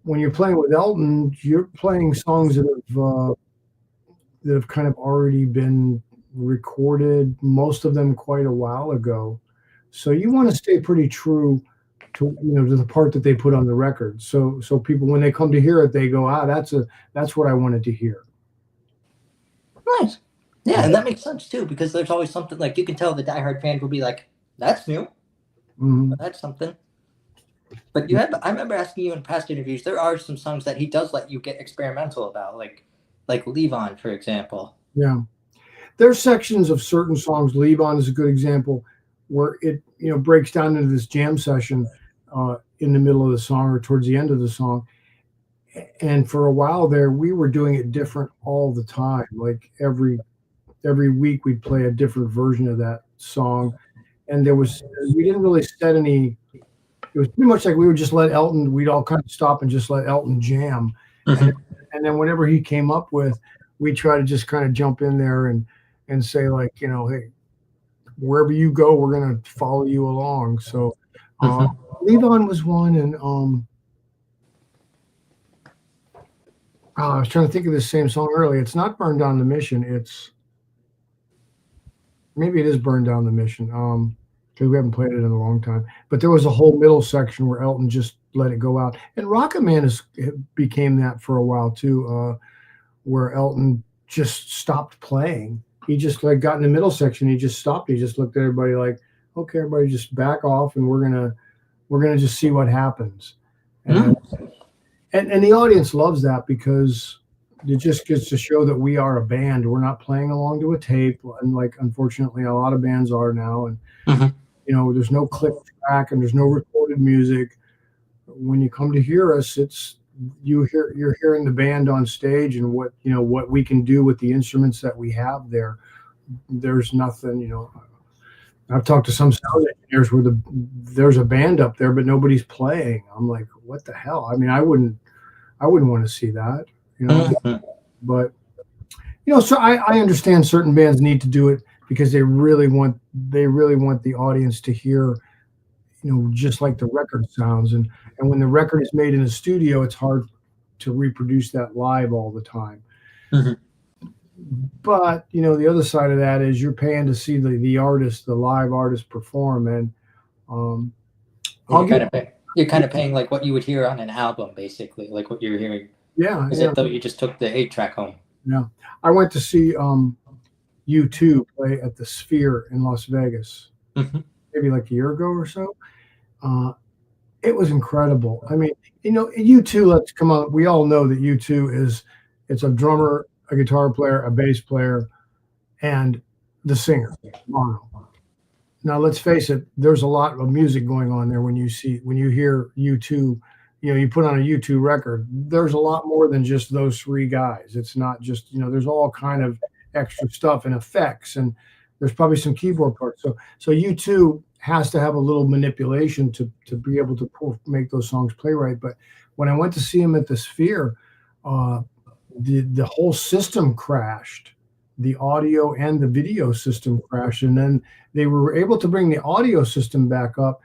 A: when you're playing with Elton, you're playing songs that have kind of already been recorded, most of them quite a while ago. So you want to stay pretty true to to the part that they put on the record. So people, when they come to hear it, they go, that's what I wanted to hear.
D: Nice. Yeah, and that makes sense too, because there's always something, like, you can tell the diehard fan will be like, that's new.
A: Mm-hmm.
D: That's something. But I remember asking you in past interviews, there are some songs that he does let you get experimental about, like Leave On, for example.
A: Yeah. There's sections of certain songs, Leave On is a good example, where it, breaks down into this jam session in the middle of the song or towards the end of the song. And for a while there, we were doing it different all the time. Like every week we'd play a different version of that song. And we didn't really set any. It was pretty much like we would just let Elton, we'd all kind of stop and just let Elton jam. And then whatever he came up with, we try to just kind of jump in there and say, like, hey, wherever you go, we're going to follow you along. So Leave On was one. And I was trying to think of the same song earlier. It's not Burn Down the Mission. Maybe it is Burn Down the Mission. Because we haven't played it in a long time. But there was a whole middle section where Elton just let it go out. And Rocket Man became that for a while too, where Elton just stopped playing. He just got in the middle section. He just stopped. He just looked at everybody like, okay, everybody just back off, and we're gonna just see what happens. And the audience loves that, because it just gets to show that we are a band. We're not playing along to a tape, and unfortunately a lot of bands are now. And there's no click track and there's no recorded music. When you come to hear us, you're hearing the band on stage and what we can do with the instruments that we have there. There's nothing, I've talked to some sound engineers where there's a band up there, but nobody's playing. I'm like, what the hell? I mean, I wouldn't want to see that, but so I understand certain bands need to do it because they really want the audience to hear, just like the record sounds. And when the record is made in a studio, it's hard to reproduce that live all the time. But, the other side of that is you're paying to see the artist, the live artist perform. And I'll
D: you're kind of paying like what you would hear on an album, basically, like what you're hearing.
A: Yeah,
D: Is it though you just took the 8-track home?
A: yeah. I went to see U2 play at the Sphere in Las Vegas, maybe like a year ago or so. It was incredible. I mean, U2. Let's come on. We all know that U2 it's a drummer, a guitar player, a bass player, and the singer, Bono. Now, let's face it. There's a lot of music going on there when you hear U2. You put on a U2 record. There's a lot more than just those three guys. It's not just there's all kind of extra stuff and effects, and there's probably some keyboard parts. So U2 has to have a little manipulation to be able to make those songs play right. But when I went to see him at the Sphere, the whole system crashed. The audio and the video system crashed, and then they were able to bring the audio system back up.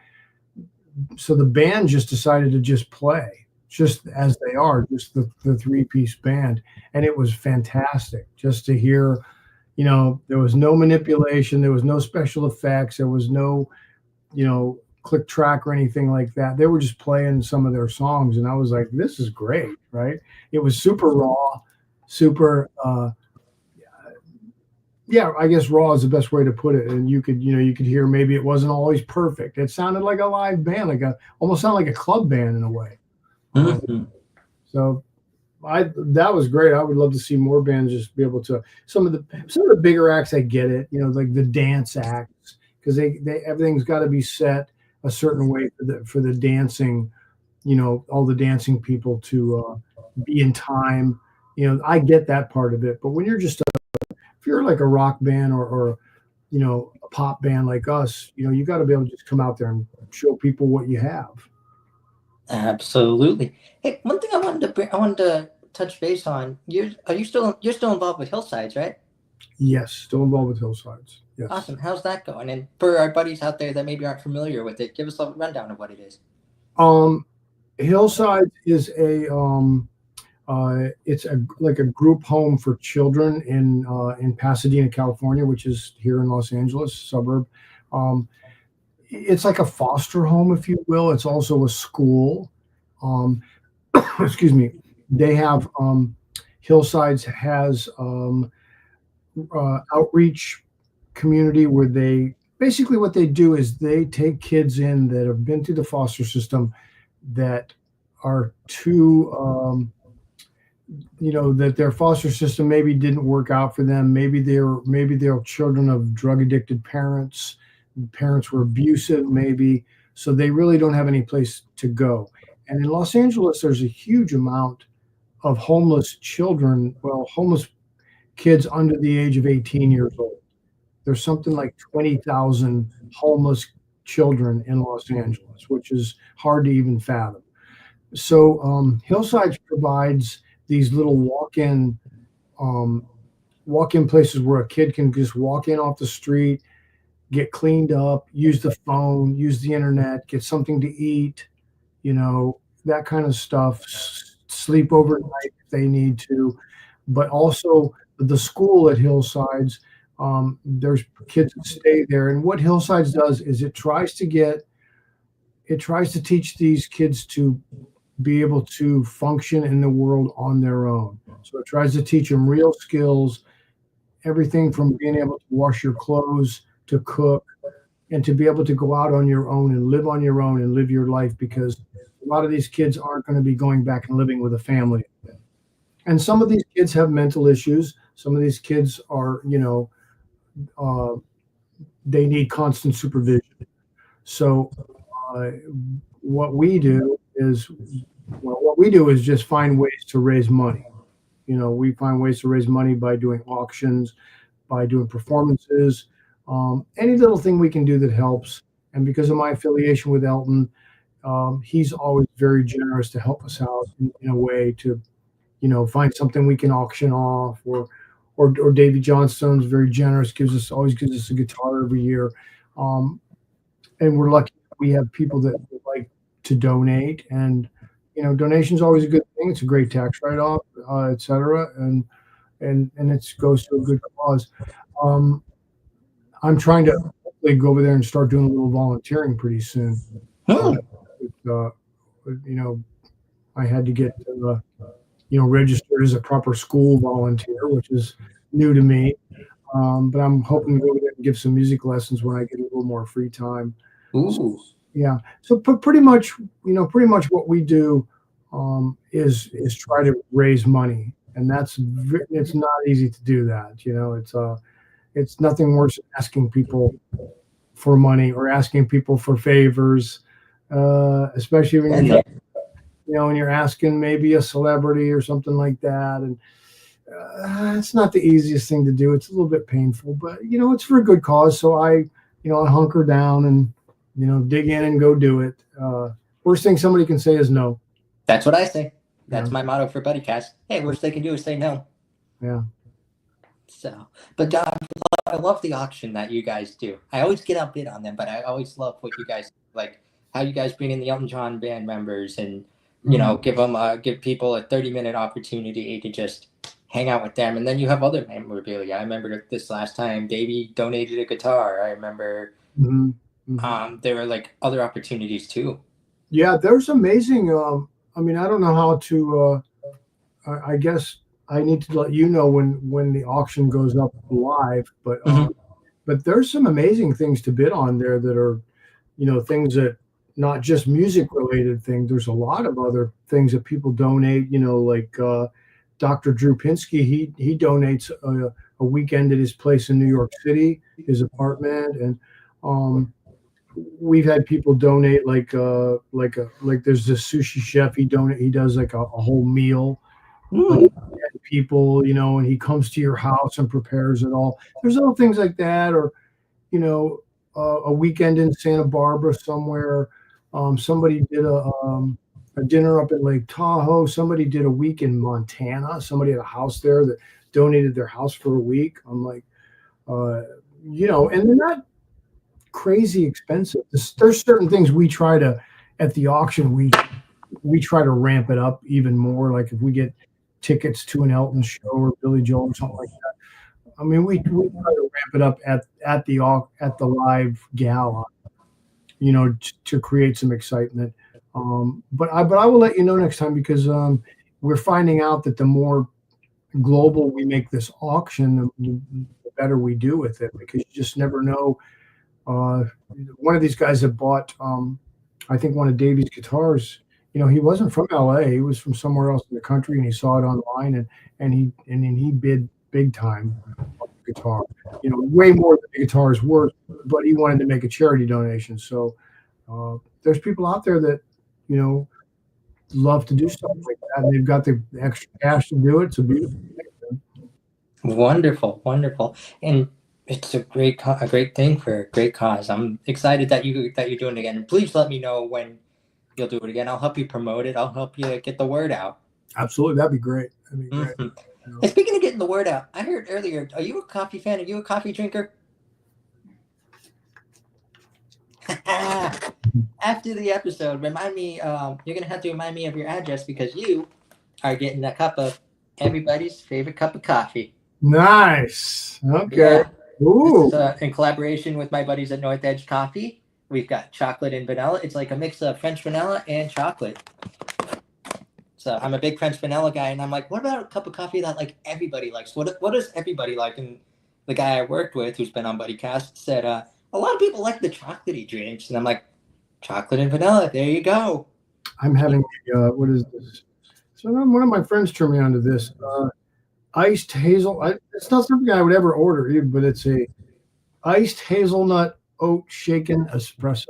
A: So the band just decided to just play just as they are, just the 3-piece band. And it was fantastic just to hear, there was no manipulation. There was no special effects. There was no, click track or anything like that. They were just playing some of their songs. And I was like, this is great. Right. It was super raw, super, yeah, I guess raw is the best way to put it. And you could hear maybe it wasn't always perfect. It sounded like a live band, almost sounded like a club band in a way. So that was great. I would love to see more bands just be able to. Some of the bigger acts, I get it. Like the dance acts, because they everything's got to be set a certain way for the dancing. All the dancing people to be in time. I get that part of it. But when you're just if you're like a rock band or a pop band like us, you got to be able to just come out there and show people what you have.
D: Absolutely. Hey, one thing I wanted to touch base on. You're still involved with Hillsides, right?
A: Yes, still involved with Hillsides. Yes.
D: Awesome. How's that going? And for our buddies out there that maybe aren't familiar with it, give us a rundown of what it is.
A: Hillsides is it's like a group home for children in Pasadena, California, which is here in Los Angeles suburb. It's like a foster home, if you will. It's also a school. Excuse me. They have Hillsides has outreach community where they basically what they do is they take kids in that have been through the foster system that are too that their foster system maybe didn't work out for them. Maybe they're children of drug addicted parents. Parents were abusive, maybe. So they really don't have any place to go. And in Los Angeles, there's a huge amount of homeless children, homeless kids under the age of 18 years old. There's something like 20,000 homeless children in Los Angeles, which is hard to even fathom. So Hillsides provides these little walk-in places where a kid can just walk in off the street, get cleaned up, use the phone, use the internet, get something to eat, that kind of stuff, sleep overnight if they need to. But also the school at Hillsides, there's kids that stay there. And what Hillsides does is it tries to teach these kids to be able to function in the world on their own. So it tries to teach them real skills, everything from being able to wash your clothes to cook and to be able to go out on your own and live on your own and live your life, because a lot of these kids aren't going to be going back and living with a family. And some of these kids have mental issues. Some of these kids are, they need constant supervision. So what we do is just find ways to raise money. We find ways to raise money by doing auctions, by doing performances, any little thing we can do that helps. And because of my affiliation with Elton, he's always very generous to help us out in a way to, find something we can auction off, or Davy Johnstone's very generous, always gives us a guitar every year. And we're lucky we have people that would like to donate, and donation's always a good thing. It's a great tax write-off, et cetera, and it goes to a good cause. I'm trying to hopefully go over there and start doing a little volunteering pretty soon.
D: Hmm.
A: Uh, I had to get registered as a proper school volunteer, which is new to me. But I'm hoping to go over there and give some music lessons when I get a little more free time.
D: Ooh.
A: Yeah. So pretty much what we do is try to raise money, and it's not easy to do that. It's nothing worse than asking people for money or asking people for favors, especially when when you're asking maybe a celebrity or something like that, and it's not the easiest thing to do. It's a little bit painful, but it's for a good cause. So I hunker down and dig in and go do it. Worst thing somebody can say is no.
D: That's what I say. That's my motto for Buddycast. Hey, worst they can do is say no.
A: Yeah.
D: So, but John, I love the auction that you guys do. I always get outbid on them, but I always love what you guys like. How you guys bring in the Elton John band members and give people a 30-minute opportunity to just hang out with them, and then you have other memorabilia. I remember this last time Davey donated a guitar. I remember. There were like other opportunities too.
A: Yeah, there's amazing. I don't know how to. I guess I need to let you know when the auction goes up live. But there's some amazing things to bid on there that are, things that not just music related things. There's a lot of other things that people donate. Like Dr. Drew Pinsky. He donates a weekend at his place in New York City, his apartment, and we've had people donate like there's this sushi chef. He does like a whole meal. People, and he comes to your house and prepares it all. There's little things like that, or a weekend in Santa Barbara somewhere. Somebody did a dinner up at Lake Tahoe. Somebody did a week in Montana. Somebody had a house there that donated their house for a week. I'm like, and they're not crazy expensive. There's certain things we try to, at the auction, we try to ramp it up even more. Like if we get tickets to an Elton show or Billy Joel or something like that. We try to ramp it up at the live gala, to create some excitement. But I will let you know next time, because we're finding out that the more global we make this auction, the better we do with it, because you just never know. One of these guys that bought, I think, one of Davey's guitars, he wasn't from LA. He was from somewhere else in the country, and he saw it online, and he bid big time on the guitar. Way more than the guitar is worth, but he wanted to make a charity donation. So there's people out there that love to do something like that, and they've got the extra cash to do it. It's a beautiful thing.
D: Wonderful, and it's a great thing for a great cause. I'm excited that you're doing it again. And please let me know when you'll do it again. I'll help you promote it. I'll help you get the word out.
A: Absolutely, that'd be great.
D: And speaking of getting the word out, I heard earlier, are you a coffee fan? Are you a coffee drinker? After the episode, remind me. You're gonna have to remind me of your address, because you are getting a cup of everybody's favorite cup of coffee.
A: Nice. Okay.
D: Yeah.
A: Ooh.
D: This is, in collaboration with my buddies at North Edge Coffee. We've got chocolate and vanilla. It's like a mix of French vanilla and chocolate. So I'm a big French vanilla guy, and I'm like, what about a cup of coffee that like everybody likes? What does everybody like? And the guy I worked with, who's been on Buddycast, said a lot of people like the chocolatey drinks, and I'm like, chocolate and vanilla. There you go.
A: I'm having what is this? So one of my friends turned me on to this iced hazel. It's not something I would ever order, but it's a iced hazelnut oat shaken espresso.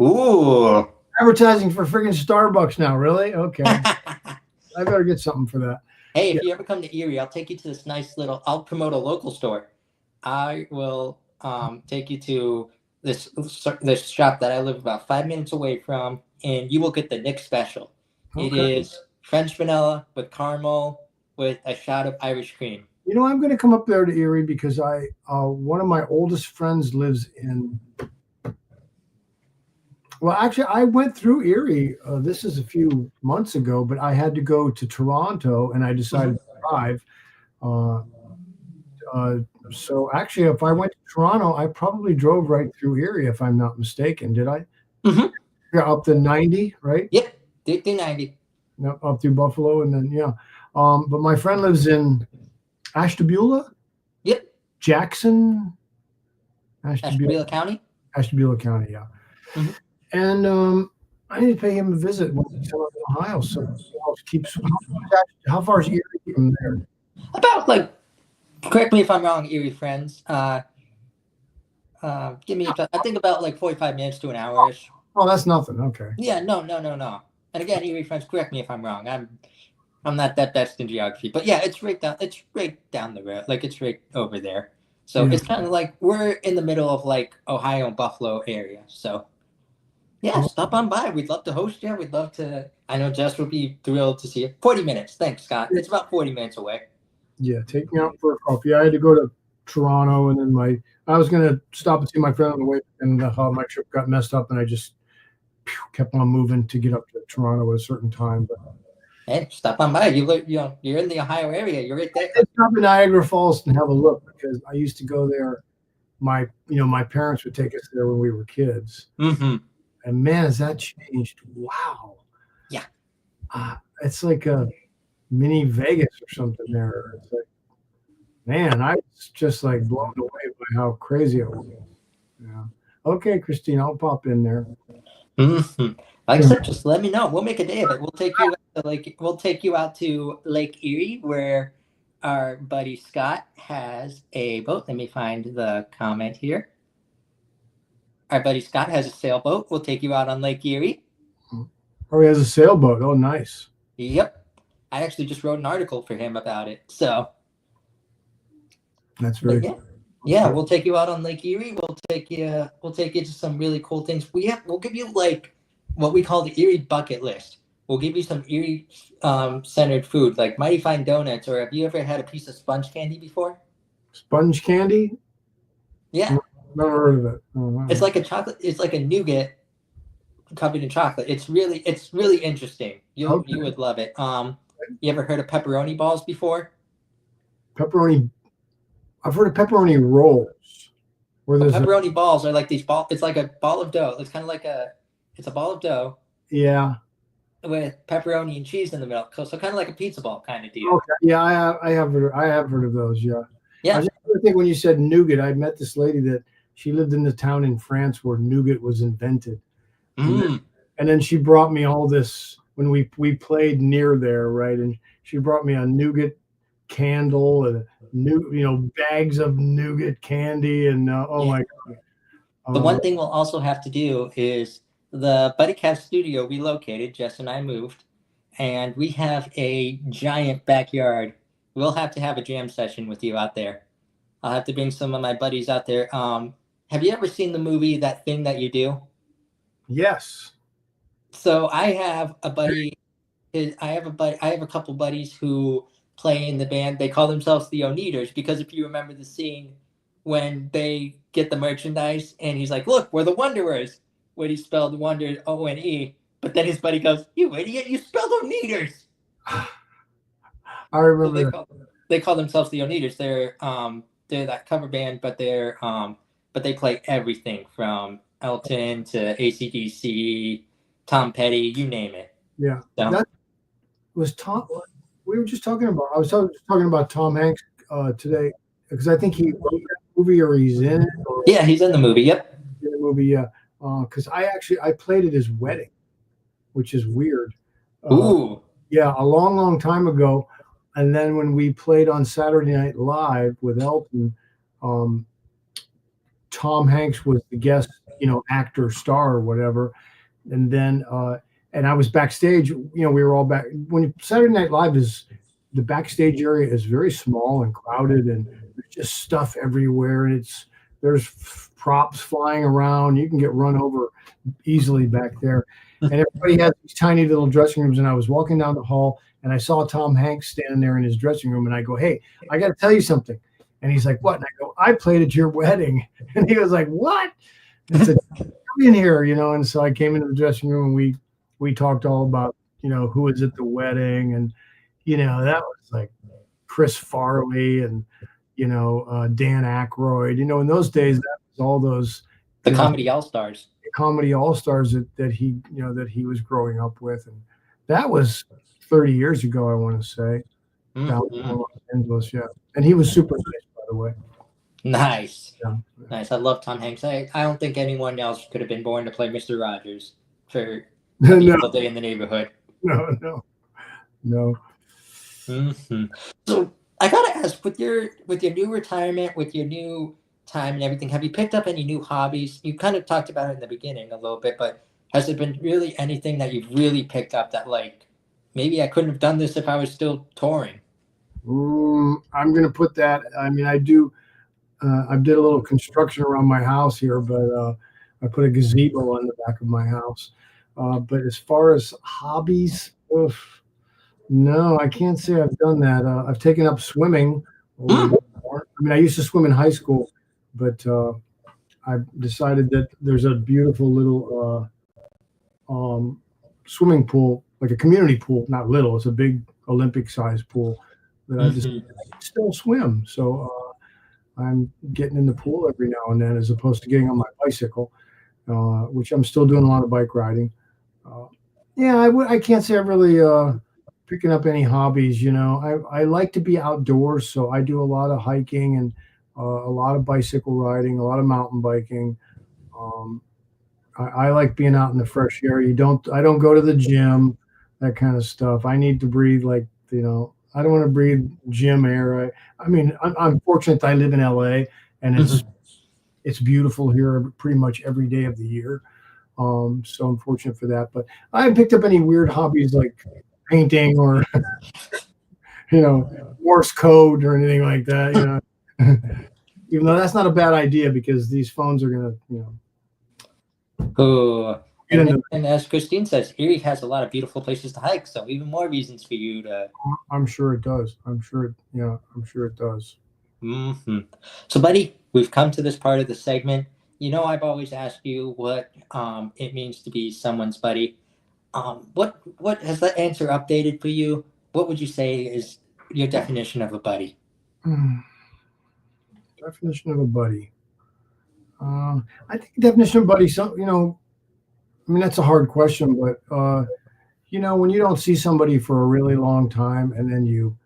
D: Ooh.
A: Advertising for friggin' Starbucks now, really? Okay. I better get something for that.
D: Hey, if you ever come to Erie, I'll take you to this nice little, I'll promote a local store. I will take you to this shop that I live about 5 minutes away from, and you will get the Nick special. Okay. It is French vanilla with caramel with a shot of Irish cream.
A: I'm going to come up there to Erie because one of my oldest friends lives in. Well, actually, I went through Erie. This is a few months ago, but I had to go to Toronto, and I decided to drive So actually, if I went to Toronto, I probably drove right through Erie, if I'm not mistaken. Did I?
D: Mm-hmm.
A: Yeah, up the 90, right?
D: Yep, the 90.
A: No, up through Buffalo, and then yeah. But my friend lives in Ashtabula,
D: Yep,
A: Jackson,
D: Ashtabula County.
A: Ashtabula County, yeah.
D: Mhm.
A: And I need to pay him a visit when he's up in Ohio. So how far is Erie from there?
D: About like, correct me if I'm wrong, Erie friends. Give me, I think about like 45 minutes to an hour-ish.
A: Oh, that's nothing. Okay.
D: Yeah, no. And again, Erie friends, correct me if I'm wrong. I'm not that best in geography, but yeah, it's right down the road. Like it's right over there. So
A: Yeah.
D: it's kind of like we're in the middle of like Ohio and Buffalo area. So yeah, stop on by. We'd love to host you. We'd love to. I know Jess would be thrilled to see you. 40 minutes. Thanks, Scott. It's about 40 minutes away.
A: Yeah, take me out for a coffee. I had to go to Toronto, and then I was gonna stop and see my friend on the way, and my trip got messed up, and I just kept on moving to get up to Toronto at a certain time. But
D: Hey, stop on by. You're in the Ohio area. You're right there.
A: I'd stop in Niagara Falls and have a look, because I used to go there. My parents would take us there when we were kids,
D: Mm-hmm.
A: and man, has that changed! Wow.
D: Yeah.
A: It's like a mini Vegas or something there. It's like, man, I was just like blown away by how crazy it was. Yeah. Okay, Christine, I'll pop in there.
D: Mm-hmm. Like I said, just let me know. We'll make a day of it. We'll take you out to Lake Erie, where our buddy Scott has a boat. Let me find the comment here. Our buddy Scott has a sailboat. We'll take you out on Lake Erie.
A: Oh, he has a sailboat. Oh, nice.
D: Yep. I actually just wrote an article for him about it. So
A: That's very
D: yeah. Yeah, we'll take you out on Lake Erie. We'll take you to some really cool things. We'll give you like what we call the Erie bucket list. We'll give you some Erie centered food, like Mighty Fine Donuts, or have you ever had a piece of sponge candy before?
A: Sponge candy?
D: Yeah.
A: Never heard of it. Oh, wow.
D: It's like a chocolate. It's like a nougat covered in chocolate. It's really interesting. You would love it. You ever heard of pepperoni balls before?
A: Pepperoni. I've heard of pepperoni rolls. Where there's
D: Pepperoni balls are like these ball. It's like a ball of dough. It's kind of like it's a ball of dough.
A: Yeah.
D: With pepperoni and cheese in the middle, so kind of like a pizza ball kind of deal.
A: Okay. Yeah, I have heard of those. Yeah.
D: Yeah.
A: I think when you said nougat, I met this lady that she lived in the town in France where nougat was invented.
D: Mm.
A: And then she brought me all this when we played near there, right? And she brought me a nougat candle and bags of nougat candy, and my God.
D: The one thing we'll also have to do is the Buddycast studio relocated. Jess and I moved, and we have a giant backyard. We'll have to have a jam session with you out there. I'll have to bring some of my buddies out there. Have you ever seen the movie That Thing That You Do?
A: Yes.
D: So I have a buddy. I have a couple buddies who play in the band. They call themselves the Oneaters, because if you remember the scene when they get the merchandise and he's like, "Look, we're the Wanderers," when he spelled Wonder O-N-E, but then his buddy goes, "You idiot! You spelled Oneaters."
A: I remember.
D: So they call themselves the Oneaters. They're that cover band, but they play everything from Elton to AC/DC, Tom Petty, you name it.
A: Yeah.
D: So,
A: That was Tom. We were just talking about. I was talking about Tom Hanks today, because I think he wrote that movie, or he's in it.
D: yeah, he's in the movie. Yep.
A: In the movie, yeah. Because I played at his wedding, which is weird.
D: Ooh.
A: Yeah, a long, long time ago. And then when we played on Saturday Night Live with Elton, Tom Hanks was the guest, actor, star, or whatever. And then, and I was backstage. We were all back. When Saturday Night Live is, the backstage area is very small and crowded, and there's just stuff everywhere, and there's props flying around. You can get run over easily back there. And everybody has these tiny little dressing rooms. And I was walking down the hall, and I saw Tom Hanks standing there in his dressing room, and I go, "Hey, I got to tell you something." And he's like, "What?" And I go, "I played at your wedding." And he was like, "What?" I said, "Come in here," And so I came into the dressing room, and we talked all about, who was at the wedding, and that was like Chris Farley and Dan Aykroyd. In those days, that was all those
D: The comedy all-stars.
A: comedy all-stars that he was growing up with, and that was 30 years ago, I want to say, down in Los Angeles. Yeah, and he was super nice, by the way.
D: Nice.
A: Yeah.
D: Nice. I love Tom Hanks. I don't think anyone else could have been born to play Mr. Rogers for a beautiful day in the neighborhood.
A: No.
D: So I gotta ask, with your new retirement, with your new time and everything, have you picked up any new hobbies? You kind of talked about it in the beginning a little bit, but has there been really anything that you've really picked up that, like, maybe I couldn't have done this if I was still touring?
A: I'm gonna put that. I mean, I do. I did a little construction around my house here, but I put a gazebo on the back of my house. But as far as hobbies, no, I can't say I've done that. I've taken up swimming a little bit more. I mean, I used to swim in high school, but I've decided that there's a beautiful little swimming pool, like a community pool, not little. It's a big Olympic-sized pool that I just still swim. So I'm getting in the pool every now and then, as opposed to getting on my bicycle, which I'm still doing a lot of bike riding. I can't say I'm really picking up any hobbies. I like to be outdoors, so I do a lot of hiking and a lot of bicycle riding, a lot of mountain biking. I like being out in the fresh air. I don't go to the gym, that kind of stuff. I need to breathe I don't want to breathe gym air. I mean, I'm fortunate that I live in LA, and it's beautiful here pretty much every day of the year. So I'm fortunate for that. But I haven't picked up any weird hobbies like painting or Morse code or anything like that. Even though that's not a bad idea, because these phones are gonna
D: And as Christine says, Erie has a lot of beautiful places to hike, so even more reasons for you to.
A: I'm sure it does. I'm sure it does.
D: So, buddy, we've come to this part of the segment. I've always asked you what it means to be someone's buddy. What has that answer updated for you? What would you say is your definition of a buddy?
A: Definition of a buddy. I think definition of buddy. I mean, that's a hard question, but when you don't see somebody for a really long time, and then you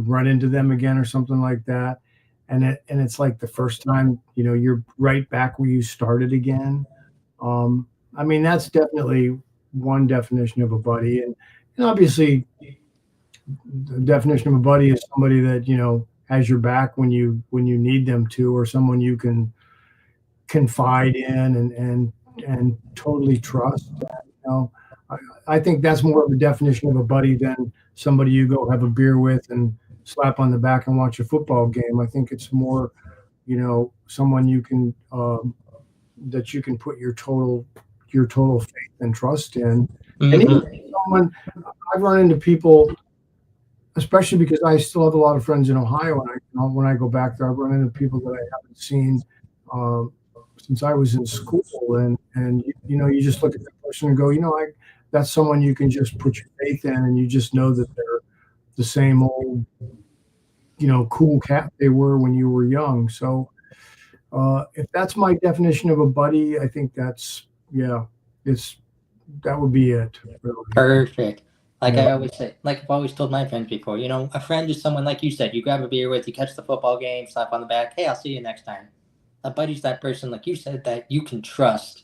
A: run into them again or something like that, and it's like the first time, you're right back where you started again. I mean, that's definitely one definition of a buddy, and obviously, the definition of a buddy is somebody that has your back when you need them to, or someone you can confide in and totally trust. I think that's more of a definition of a buddy than somebody you go have a beer with and slap on the back and watch a football game. I think it's more, someone you can that you can put your total faith and trust in. And even someone, I've run into people, especially because I still have a lot of friends in Ohio, and when I go back there, I've run into people that I haven't seen since I was in school, and you just look at that person and go, that's someone you can just put your faith in, and you just know that they're the same old, cool cat they were when you were young. So if that's my definition of a buddy, I think that would be it. Really.
D: Perfect. I always say, like I've always told my friends before, a friend is someone, like you said, you grab a beer with, you catch the football game, slap on the back, hey, I'll see you next time. A buddy's that person, like you said, that you can trust,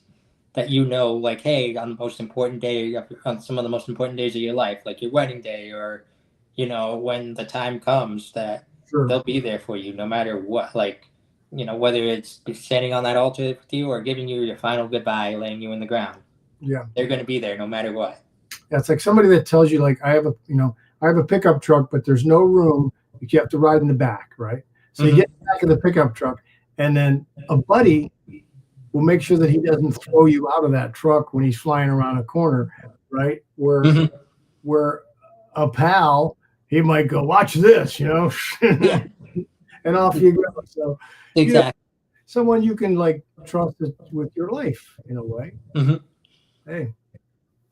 D: that like, hey, on the most important day, on some of the most important days of your life, like your wedding day, or, when the time comes, that they'll be there for you no matter what, like, whether it's standing on that altar with you or giving you your final goodbye, laying you in the ground. Yeah. They're going to be there no matter what.
A: Yeah, it's like somebody that tells you, like, I have a pickup truck, but there's no room, but you have to ride in the back, right? So you get in the back of the pickup truck, and then a buddy will make sure that he doesn't throw you out of that truck when he's flying around a corner, right? Where a pal, he might go, watch this, and off you go. So
D: exactly,
A: someone you can like trust with your life in a way. Hey.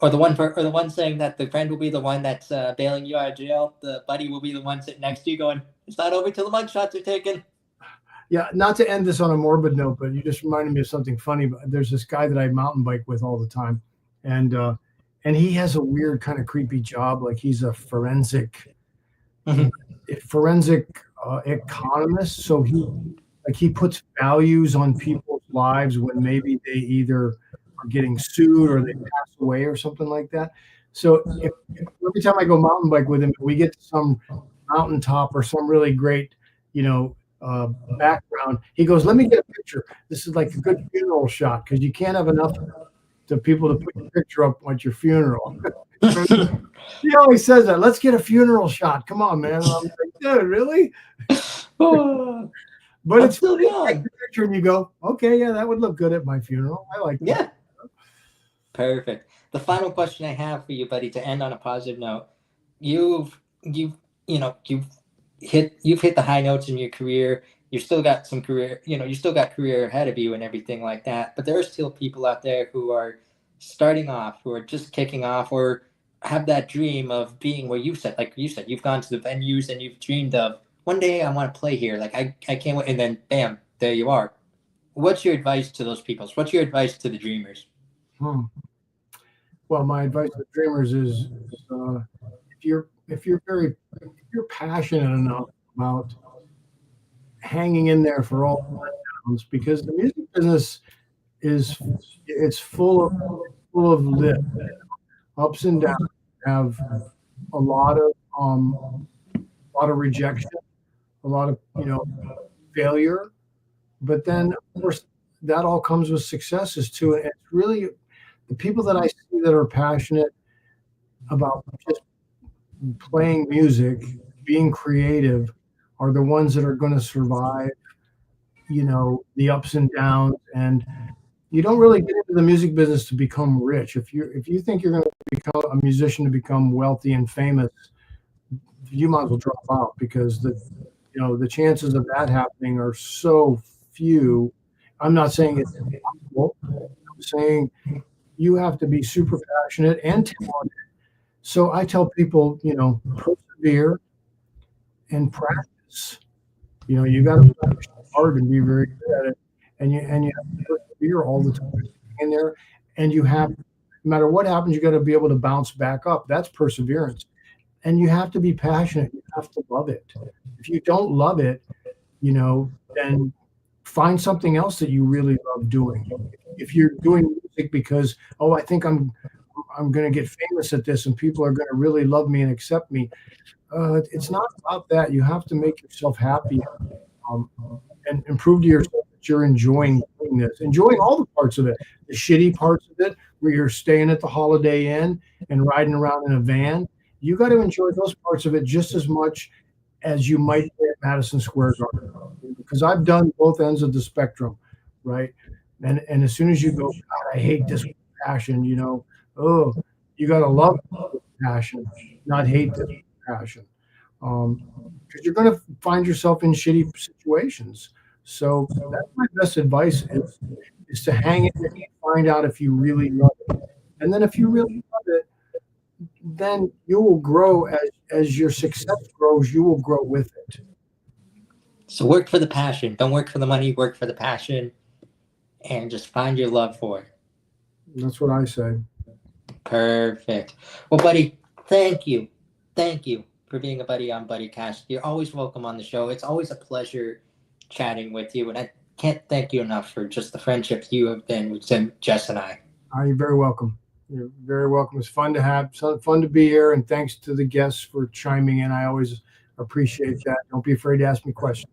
D: or the one saying that the friend will be the one that's bailing you out of jail. The buddy will be the one sitting next to you, going, "It's not over till the mugshots are taken."
A: Yeah, not to end this on a morbid note, but you just reminded me of something funny. There's this guy that I mountain bike with all the time, and he has a weird kind of creepy job. Like he's a forensic economist. So he puts values on people's lives when maybe they either are getting sued or they pass away or something like that. So if every time I go mountain bike with him, we get to some mountaintop or some really great, background, he goes, "Let me get a picture. This is like a good funeral shot because you can't have enough to people to put your picture up at your funeral." He always says that. "Let's get a funeral shot. Come on, man." And I'm like, "Dude, really?" But it's still young. You take the picture and you go, "Okay, yeah, that would look good at my funeral. I like that."
D: Yeah. Perfect. The final question I have for you, buddy, to end on a positive note. You've hit the high notes in your career. You still got some career, you still got career ahead of you and everything like that. But there are still people out there who are starting off, who are just kicking off, or have that dream of being where you said, you've gone to the venues and you've dreamed of, one day I want to play here. Like I can't wait. And then bam, there you are. What's your advice to those people? What's your advice to the dreamers?
A: Well, my advice to the dreamers is if you're passionate enough about hanging in there for all the letdowns, because the music business it's full of lift, ups and downs. You have a lot of rejection, a lot of failure, but then of course that all comes with successes too. And it's really the people that I see that are passionate about just playing music, being creative, are the ones that are going to survive, the ups and downs. And you don't really get into the music business to become rich. If you think you're going to become a musician to become wealthy and famous, you might as well drop out, because the chances of that happening are so few. I'm not saying it's impossible. I'm saying you have to be super passionate and talented. So I tell people, persevere and practice. You got to practice hard and be very good at it, and you have to persevere all the time in there. And you have, no matter what happens, you got to be able to bounce back up. That's perseverance. And you have to be passionate. You have to love it. If you don't love it, then find something else that you really love doing. If you're doing music because, I think I'm going to get famous at this and people are going to really love me and accept me, it's not about that. You have to make yourself happy and prove to yourself that you're enjoying doing this, enjoying all the parts of it, the shitty parts of it, where you're staying at the Holiday Inn and riding around in a van. You got to enjoy those parts of it just as much as you might play at Madison Square Garden, because I've done both ends of the spectrum, right? And as soon as you go, "God, I hate this with passion," you got to love it with passion, not hate this with passion, because you're going to find yourself in shitty situations. So that's my best advice is to hang in there and find out if you really love it. And then if you really love it, then you will grow as your success grows. You will grow with it.
D: So work for the passion. Don't work for the money. Work for the passion, and just find your love for it.
A: That's what I say.
D: Perfect. Well, buddy, thank you for being a buddy on Buddycast. You're always welcome on the show. It's always a pleasure chatting with you, and I can't thank you enough for just the friendship you have been with Jess and I.
A: You're very welcome. You're very welcome. It's fun to be here, and thanks to the guests for chiming in. I always appreciate that. Don't be afraid to ask me questions.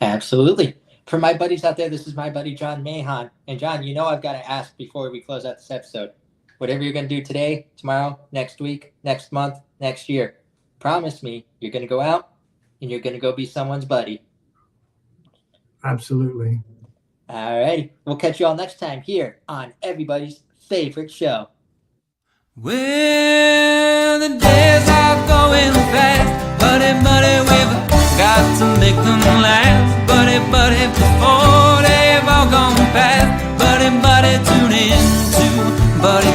D: Absolutely. For my buddies out there, this is my buddy John Mahon. And John, I've got to ask before we close out this episode, whatever you're going to do today, tomorrow, next week, next month, next year, promise me you're going to go out and you're going to go be someone's buddy.
A: Absolutely.
D: All righty. We'll catch you all next time here on everybody's favorite show.
B: Well, the days are going fast, buddy, we've got to make them last, buddy, before they've all gone past, buddy, tune in to Buddy